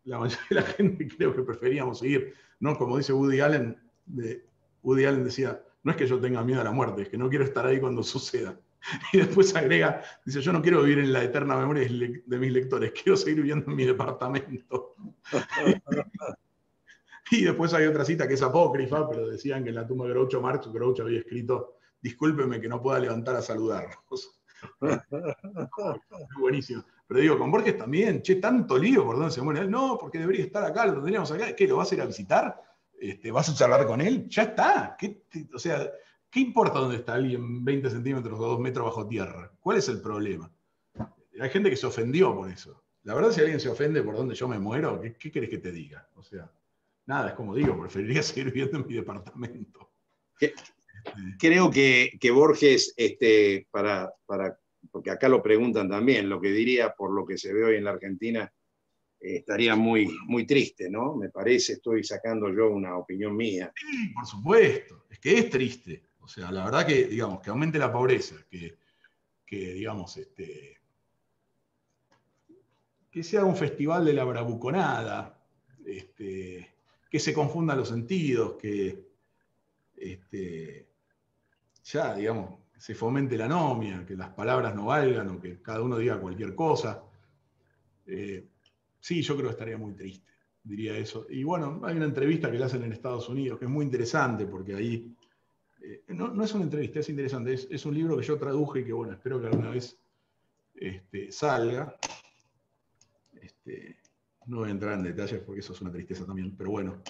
La mayoría de la gente creo que preferíamos seguir, ¿no? Como dice Woody Allen, Woody Allen decía, no es que yo tenga miedo a la muerte, es que no quiero estar ahí cuando suceda. Y después agrega, dice, yo no quiero vivir en la eterna memoria de mis lectores, quiero seguir viviendo en mi departamento. Y después hay otra cita que es apócrifa, pero decían que en la tumba de Groucho Marx, Groucho había escrito, discúlpeme que no pueda levantar a saludarlos. Buenísimo. Pero digo, con Borges también, tanto lío por dónde se muere él. No, porque debería estar acá, lo tendríamos acá. ¿Qué, lo vas a ir a visitar? ¿Vas a charlar con él? Ya está. O sea, ¿qué importa dónde está alguien 20 centímetros o 2 metros bajo tierra? ¿Cuál es el problema? Hay gente que se ofendió por eso. La verdad, si alguien se ofende por donde yo me muero, ¿qué querés que te diga? O sea, nada, es como digo, preferiría seguir viviendo en mi departamento. Creo que Borges, porque acá lo preguntan también, lo que diría por lo que se ve hoy en la Argentina, estaría muy, muy triste, ¿no? Me parece, estoy sacando yo una opinión mía. Sí, por supuesto, es que es triste. O sea, la verdad que, digamos, que aumente la pobreza, que digamos, que se haga un festival de la bravuconada, que se confundan los sentidos, que ya, digamos, se fomente la anomia, que las palabras no valgan o que cada uno diga cualquier cosa. Sí, yo creo que estaría muy triste, diría eso. Y bueno, hay una entrevista que le hacen en Estados Unidos que es muy interesante porque ahí, no es una entrevista, es interesante, es un libro que yo traduje y que bueno, espero que alguna vez salga. No voy a entrar en detalles porque eso es una tristeza también, pero bueno.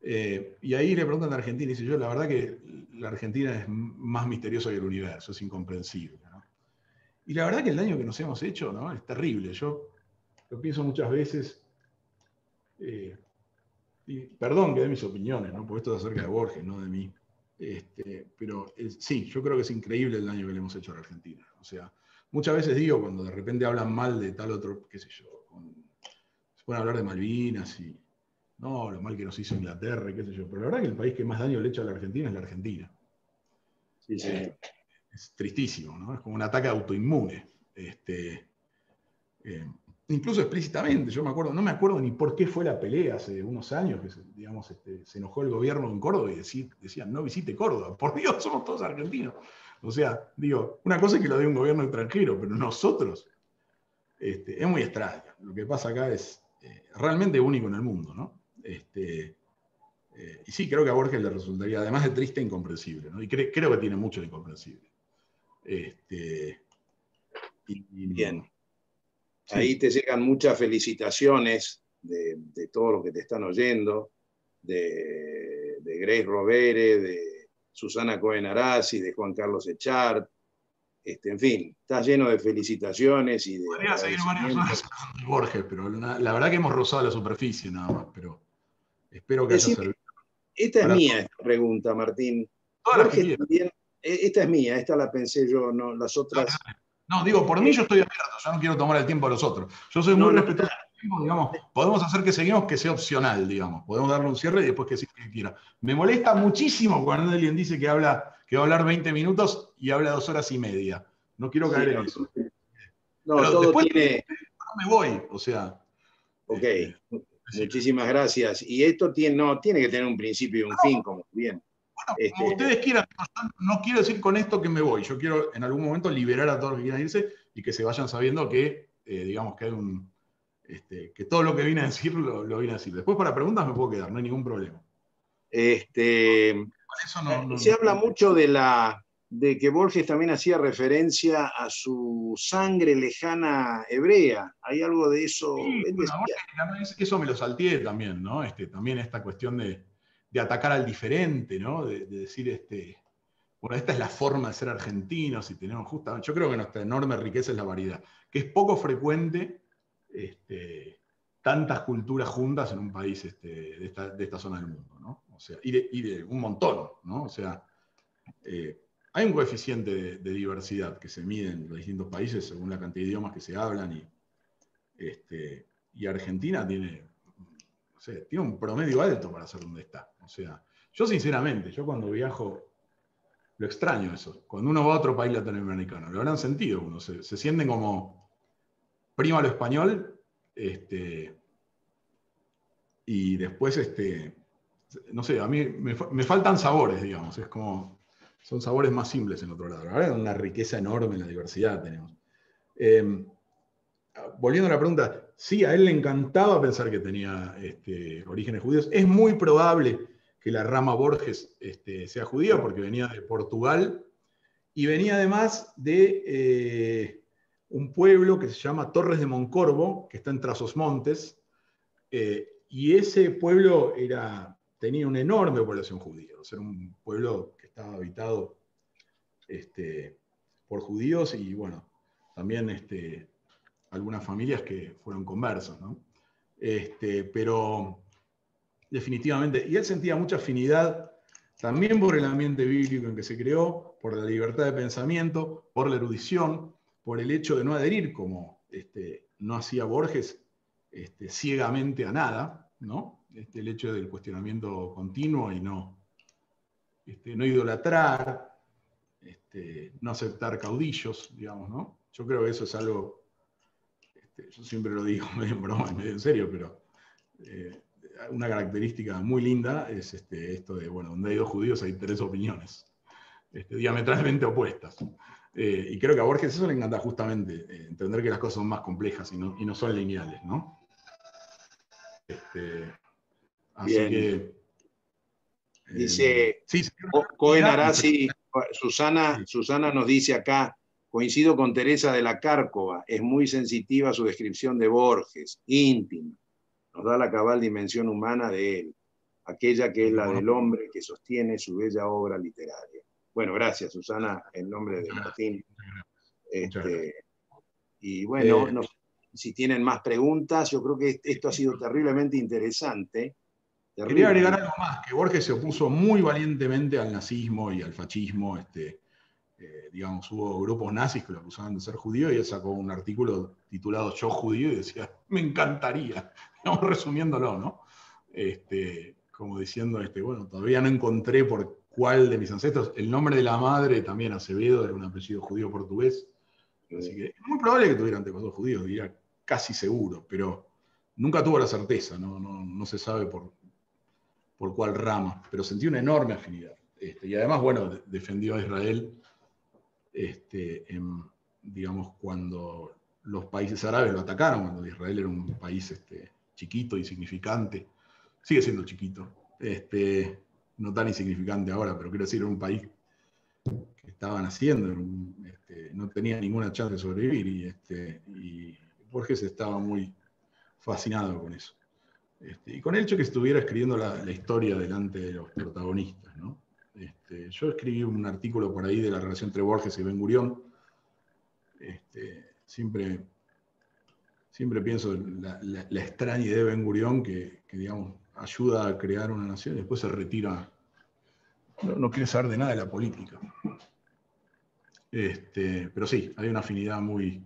Y ahí le preguntan a Argentina y dice yo, la verdad que la Argentina es más misteriosa que el universo, es incomprensible, ¿no? Y la verdad que el daño que nos hemos hecho, ¿no? Es terrible. Yo lo pienso muchas veces, y perdón que dé mis opiniones, ¿no? Porque esto es acerca de Borges, no de mí. Pero sí, yo creo que es increíble el daño que le hemos hecho a la Argentina. O sea, muchas veces digo, cuando de repente hablan mal de tal otro, qué sé yo, se pueden hablar de Malvinas y no, lo mal que nos hizo Inglaterra y qué sé yo, pero la verdad que el país que más daño le echa a la Argentina es la Argentina. Sí, sí. Es tristísimo, ¿no? Es como un ataque autoinmune. Incluso explícitamente, yo no me acuerdo ni por qué fue la pelea hace unos años, que digamos, se enojó el gobierno en Córdoba y decían, no visite Córdoba, por Dios, somos todos argentinos. O sea, digo, una cosa es que lo dé un gobierno extranjero, pero nosotros, es muy extraño. Lo que pasa acá es realmente único en el mundo, ¿no? Y sí, creo que a Borges le resultaría, además de triste, incomprensible, ¿no? Y creo que tiene mucho de incomprensible. Bien. Sí. Ahí te llegan muchas felicitaciones de todo lo que te están oyendo, de Grace Rovere, de Susana Cohen Arasi, de Juan Carlos Echart. En fin, está lleno de felicitaciones y de Podría seguir varias horas hablando de Borges, pero la verdad que hemos rozado la superficie nada más, pero espero que haya servido. Esta es mía, esta pregunta, Martín. Todas las que Borges también, esta es mía, esta la pensé yo, no, las otras. No, digo, por mí yo estoy abierto, yo no quiero tomar el tiempo de los otros. Yo soy muy respetuoso del tiempo, digamos, podemos hacer que seguimos, que sea opcional, digamos. Podemos darle un cierre y después que siga que quiera. Me molesta muchísimo cuando alguien dice que va a hablar 20 minutos y habla 2 horas y media. No quiero caer en eso. No, pero todo después tiene. No me voy, o sea. Ok, muchísimas gracias. Y esto tiene que tener un principio y un fin, como bien. Bueno, como ustedes quieran, no quiero decir con esto que me voy. Yo quiero en algún momento liberar a todos los que quieran irse y que se vayan sabiendo que, digamos, que hay que todo lo que vine a decir lo vine a decir. Después para preguntas me puedo quedar, no hay ningún problema. Se habla mucho de que Borges también hacía referencia a su sangre lejana hebrea. ¿Hay algo de eso? Sí, bueno, eso me lo salteé también, ¿no? También esta cuestión de atacar al diferente, ¿no? De decir, bueno, esta es la forma de ser argentinos y tenemos justamente, yo creo que nuestra enorme riqueza es la variedad, que es poco frecuente tantas culturas juntas en un país de esta zona del mundo, ¿no? O sea, y de un montón, ¿no? O sea, hay un coeficiente de diversidad que se mide en los distintos países según la cantidad de idiomas que se hablan y Argentina tiene un promedio alto para ser donde está. O sea, yo sinceramente, cuando viajo, lo extraño eso. Cuando uno va a otro país latinoamericano, lo habrán sentido, uno se sienten como prima lo español, y después, no sé, a mí me faltan sabores, digamos, es como, son sabores más simples en otro lado. Ahora hay una riqueza enorme en la diversidad tenemos. Volviendo a la pregunta, sí, a él le encantaba pensar que tenía orígenes judíos. Es muy probable que la rama Borges sea judía porque venía de Portugal y venía además de un pueblo que se llama Torres de Moncorvo, que está en Trás-os-Montes, y ese pueblo tenía una enorme población judía. O sea, era un pueblo que estaba habitado por judíos y, bueno, también algunas familias que fueron conversos, ¿no? Pero definitivamente, y él sentía mucha afinidad también por el ambiente bíblico en que se creó, por la libertad de pensamiento, por la erudición, por el hecho de no adherir, como no hacía Borges, ciegamente a nada, ¿no? El hecho del cuestionamiento continuo y no idolatrar, no aceptar caudillos, digamos, ¿no? Yo creo que eso es algo, yo siempre lo digo medio en broma y medio en serio, pero una característica muy linda es esto de, bueno, donde hay 2 judíos hay 3 opiniones, diametralmente opuestas. Y creo que a Borges eso le encanta justamente, entender que las cosas son más complejas y no son lineales, ¿no? Así Bien. que... Dice sí, Cohen Arasi, Susana nos dice acá, coincido con Teresa de la Cárcova, es muy sensitiva su descripción de Borges, íntima, nos da la cabal dimensión humana de él, aquella que es la del hombre que sostiene su bella obra literaria. Bueno, gracias Susana, en nombre de Martín. Y bueno, no sé si tienen más preguntas, yo creo que esto ha sido terriblemente interesante. Quería agregar algo más, que Borges se opuso muy valientemente al nazismo y al fascismo, digamos, hubo grupos nazis que lo acusaban de ser judío y él sacó un artículo titulado Yo judío y decía, me encantaría, digamos, resumiéndolo, ¿no? Como diciendo, bueno, todavía no encontré por cuál de mis ancestros, el nombre de la madre también, Acevedo, era un apellido judío portugués, así que es muy probable que tuviera antepasados judíos, diría casi seguro, pero nunca tuvo la certeza, no se sabe por cuál rama, pero sentí una enorme afinidad. Y además, bueno, defendió a Israel, digamos, cuando los países árabes lo atacaron, cuando Israel era un país chiquito, insignificante, sigue siendo chiquito, no tan insignificante ahora, pero quiero decir, era un país que estaba naciendo, no tenía ninguna chance de sobrevivir, y Borges estaba muy fascinado con eso. Y con el hecho que estuviera escribiendo la historia delante de los protagonistas, ¿no? Yo escribí un artículo por ahí de la relación entre Borges y Ben-Gurión. Siempre pienso en la extraña idea de Ben-Gurión que, digamos, ayuda a crear una nación y después se retira, no quiere saber de nada de la política. Pero sí, hay una afinidad muy,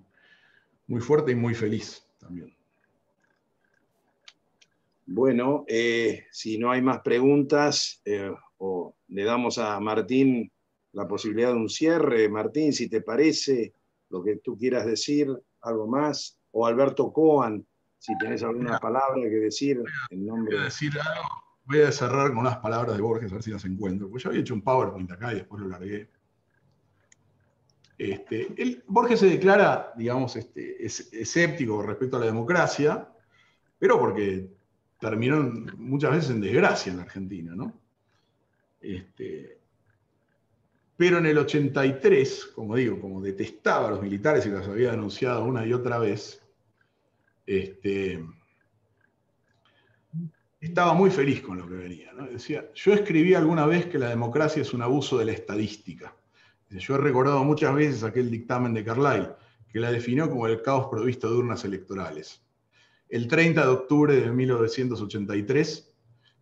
muy fuerte y muy feliz también. Bueno, si no hay más preguntas, o le damos a Martín la posibilidad de un cierre. Martín, si te parece, lo que tú quieras decir, algo más. O Alberto Coan, si tenés alguna palabra que decir en nombre. Voy a decir algo, voy a cerrar con unas palabras de Borges, a ver si las encuentro. Pues yo había hecho un PowerPoint acá y después lo largué. Borges se declara, digamos, escéptico respecto a la democracia, pero porque terminó muchas veces en desgracia en la Argentina, ¿no? Pero en el 83, como digo, como detestaba a los militares y los había denunciado una y otra vez, estaba muy feliz con lo que venía, ¿no? Decía, yo escribí alguna vez que la democracia es un abuso de la estadística. Yo he recordado muchas veces aquel dictamen de Carlyle, que la definió como el caos provisto de urnas electorales. El 30 de octubre de 1983,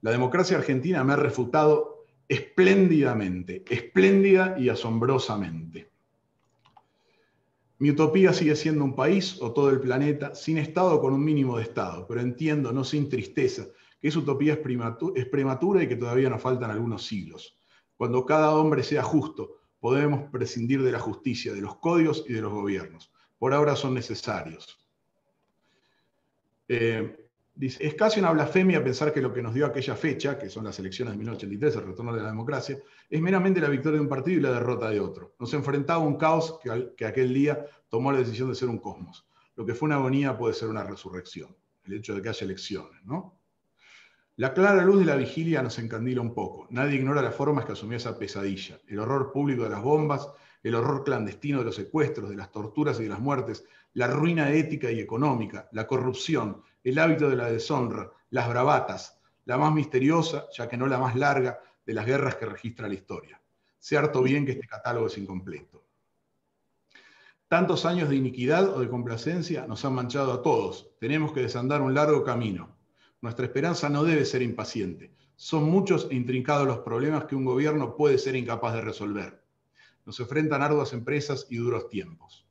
la democracia argentina me ha refutado espléndidamente, espléndida y asombrosamente. Mi utopía sigue siendo un país o todo el planeta sin Estado o con un mínimo de Estado, pero entiendo, no sin tristeza, que esa utopía es prematura y que todavía nos faltan algunos siglos. Cuando cada hombre sea justo, podemos prescindir de la justicia, de los códigos y de los gobiernos. Por ahora son necesarios. Dice, es casi una blasfemia pensar que lo que nos dio aquella fecha, que son las elecciones de 1983, el retorno de la democracia, es meramente la victoria de un partido y la derrota de otro. Nos enfrentaba a un caos que aquel día tomó la decisión de ser un cosmos. Lo que fue una agonía puede ser una resurrección, el hecho de que haya elecciones, ¿no? La clara luz de la vigilia nos encandila un poco. Nadie ignora las formas que asumió esa pesadilla. El horror público de las bombas, el horror clandestino de los secuestros, de las torturas y de las muertes, la ruina ética y económica, la corrupción, el hábito de la deshonra, las bravatas, la más misteriosa, ya que no la más larga, de las guerras que registra la historia. Sé harto bien que este catálogo es incompleto. Tantos años de iniquidad o de complacencia nos han manchado a todos. Tenemos que desandar un largo camino. Nuestra esperanza no debe ser impaciente. Son muchos e intrincados los problemas que un gobierno puede ser incapaz de resolver. Nos enfrentan arduas empresas y duros tiempos.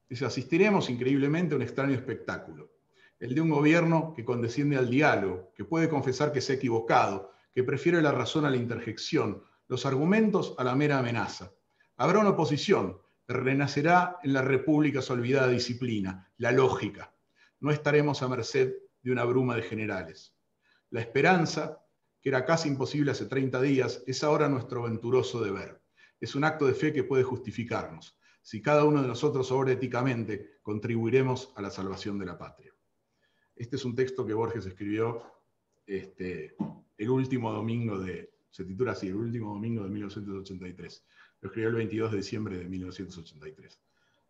Asistiremos increíblemente a un extraño espectáculo. El de un gobierno que condesciende al diálogo, que puede confesar que se ha equivocado, que prefiere la razón a la interjección, los argumentos a la mera amenaza. Habrá una oposición, renacerá en la república su olvidada disciplina, la lógica. No estaremos a merced de una bruma de generales. La esperanza, que era casi imposible hace 30 días, es ahora nuestro venturoso deber. Es un acto de fe que puede justificarnos. Si cada uno de nosotros obra éticamente, contribuiremos a la salvación de la patria. Este es un texto que Borges escribió el último domingo se titula así, el último domingo de 1983. Lo escribió el 22 de diciembre de 1983.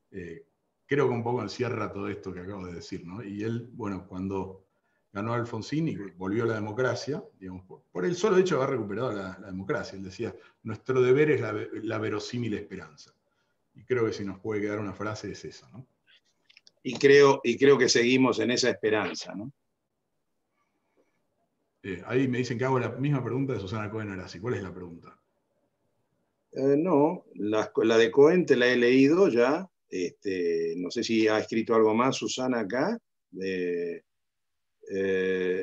Creo que un poco encierra todo esto que acabo de decir, ¿no? Y él, bueno, cuando ganó Alfonsín y volvió a la democracia, digamos, por el solo hecho de haber recuperado la democracia, él decía, nuestro deber es la verosímil esperanza. Y creo que si nos puede quedar una frase es esa, ¿no? Y creo que seguimos en esa esperanza, ¿no? Ahí me dicen que hago la misma pregunta de Susana Cohen Arasi. ¿Cuál es la pregunta? No, la de Cohen te la he leído ya. No sé si ha escrito algo más Susana acá.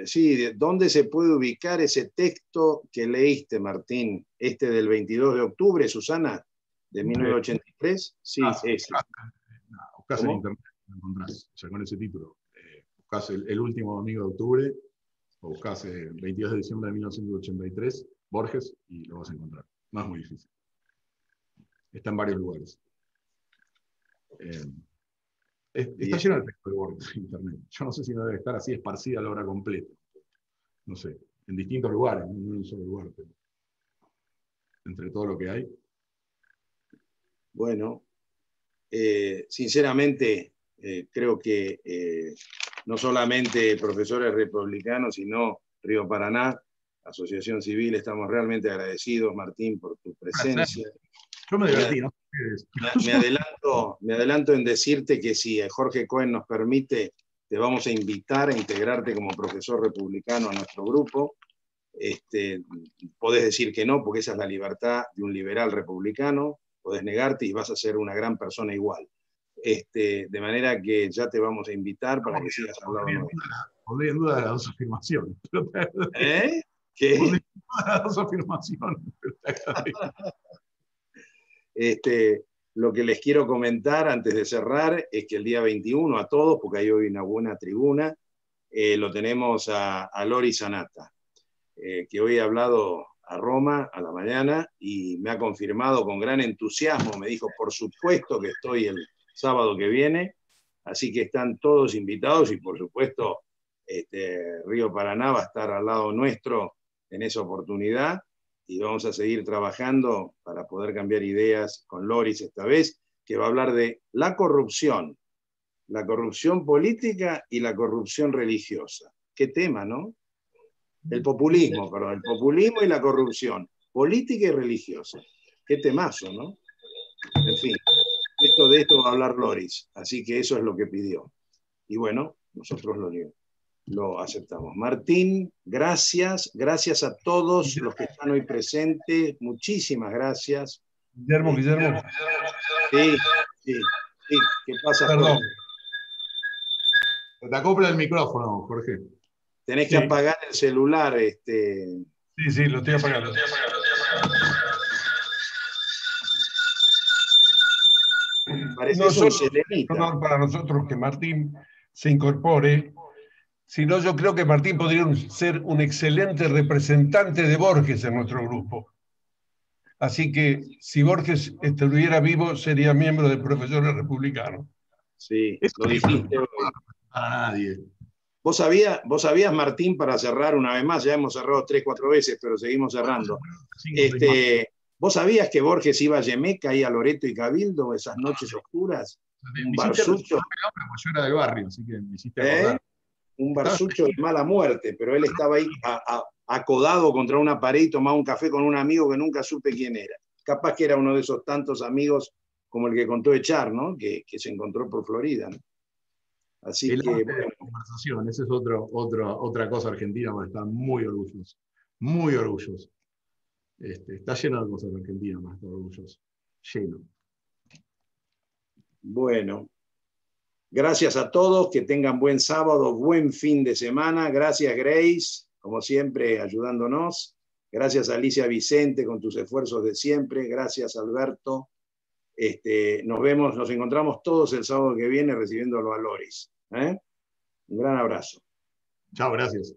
Sí, ¿dónde se puede ubicar ese texto que leíste, Martín? Del 22 de octubre, Susana, de 1983. Sí, ese. Buscás en internet, lo encontrás. O sea, con ese título. Buscás el último domingo de octubre, o buscás 22 de diciembre de 1983, Borges, y lo vas a encontrar. No es muy difícil. Está en varios lugares. Está lleno de texto de Borges en internet. Yo no sé si no debe estar así esparcida a la hora completa. No sé, en distintos lugares, no en un solo lugar, pero entre todo lo que hay. Bueno, sinceramente, creo que no solamente profesores republicanos, sino Río Paraná, Asociación Civil, estamos realmente agradecidos, Martín, por tu presencia. Yo me divertí, ¿no? Me adelanto en decirte que si Jorge Cohen nos permite, te vamos a invitar a integrarte como profesor republicano a nuestro grupo. Podés decir que no, porque esa es la libertad de un liberal republicano, podés negarte y vas a ser una gran persona igual. De manera que ya te vamos a invitar para que sigas al lado nuestro. Pondré en duda las dos afirmaciones. ¿Eh? ¿Qué? Pondré en duda las dos afirmaciones. Lo que les quiero comentar antes de cerrar es que el día 21 a todos, porque hay hoy una buena tribuna, lo tenemos a Lori Sanata, que hoy ha hablado a Roma a la mañana y me ha confirmado con gran entusiasmo, me dijo, por supuesto que estoy el sábado que viene, así que están todos invitados y por supuesto Río Paraná va a estar al lado nuestro en esa oportunidad y vamos a seguir trabajando para poder cambiar ideas con Loris esta vez, que va a hablar de la corrupción política y la corrupción religiosa. Qué tema, ¿no? El populismo y la corrupción, política y religiosa. Qué temazo, ¿no? En fin, de esto va a hablar Loris, así que eso es lo que pidió. Y bueno, nosotros lo aceptamos. Martín, gracias a todos los que están hoy presentes, muchísimas gracias. Guillermo. Sí, ¿qué pasa? Perdón. Te acopla el micrófono, Jorge. Tenés que apagar el celular. Sí, lo estoy apagando. Pareces un selenita. No para nosotros que Martín se incorpore, sino yo creo que Martín podría ser un excelente representante de Borges en nuestro grupo. Así que si Borges estuviera vivo, sería miembro de Profesores Republicanos. Sí, lo dijiste hoy. A nadie. ¿Vos sabías, Martín, para cerrar una vez más, ya hemos cerrado 3, 4 veces, pero seguimos cerrando. ¿Vos sabías que Borges iba a Yemeca, ahí a Loreto y Cabildo, esas noches oscuras? Un barsucho. Yo era del barrio, así que me hiciste acordar. Un barsucho de mala muerte, pero él estaba ahí acodado contra una pared y tomaba un café con un amigo que nunca supe quién era. Capaz que era uno de esos tantos amigos como el que contó Echar, ¿no? Que se encontró por Florida, ¿no? Así el que, bueno, conversación, esa es otra cosa argentina, donde está muy orgulloso. Muy orgulloso. Está lleno de cosas argentinas, más está orgulloso. Lleno. Bueno. Gracias a todos, que tengan buen sábado, buen fin de semana. Gracias, Grace, como siempre, ayudándonos. Gracias, Alicia Vicente, con tus esfuerzos de siempre. Gracias, Alberto. Nos encontramos todos el sábado que viene recibiendo a Loris. Un gran abrazo. Chao, gracias.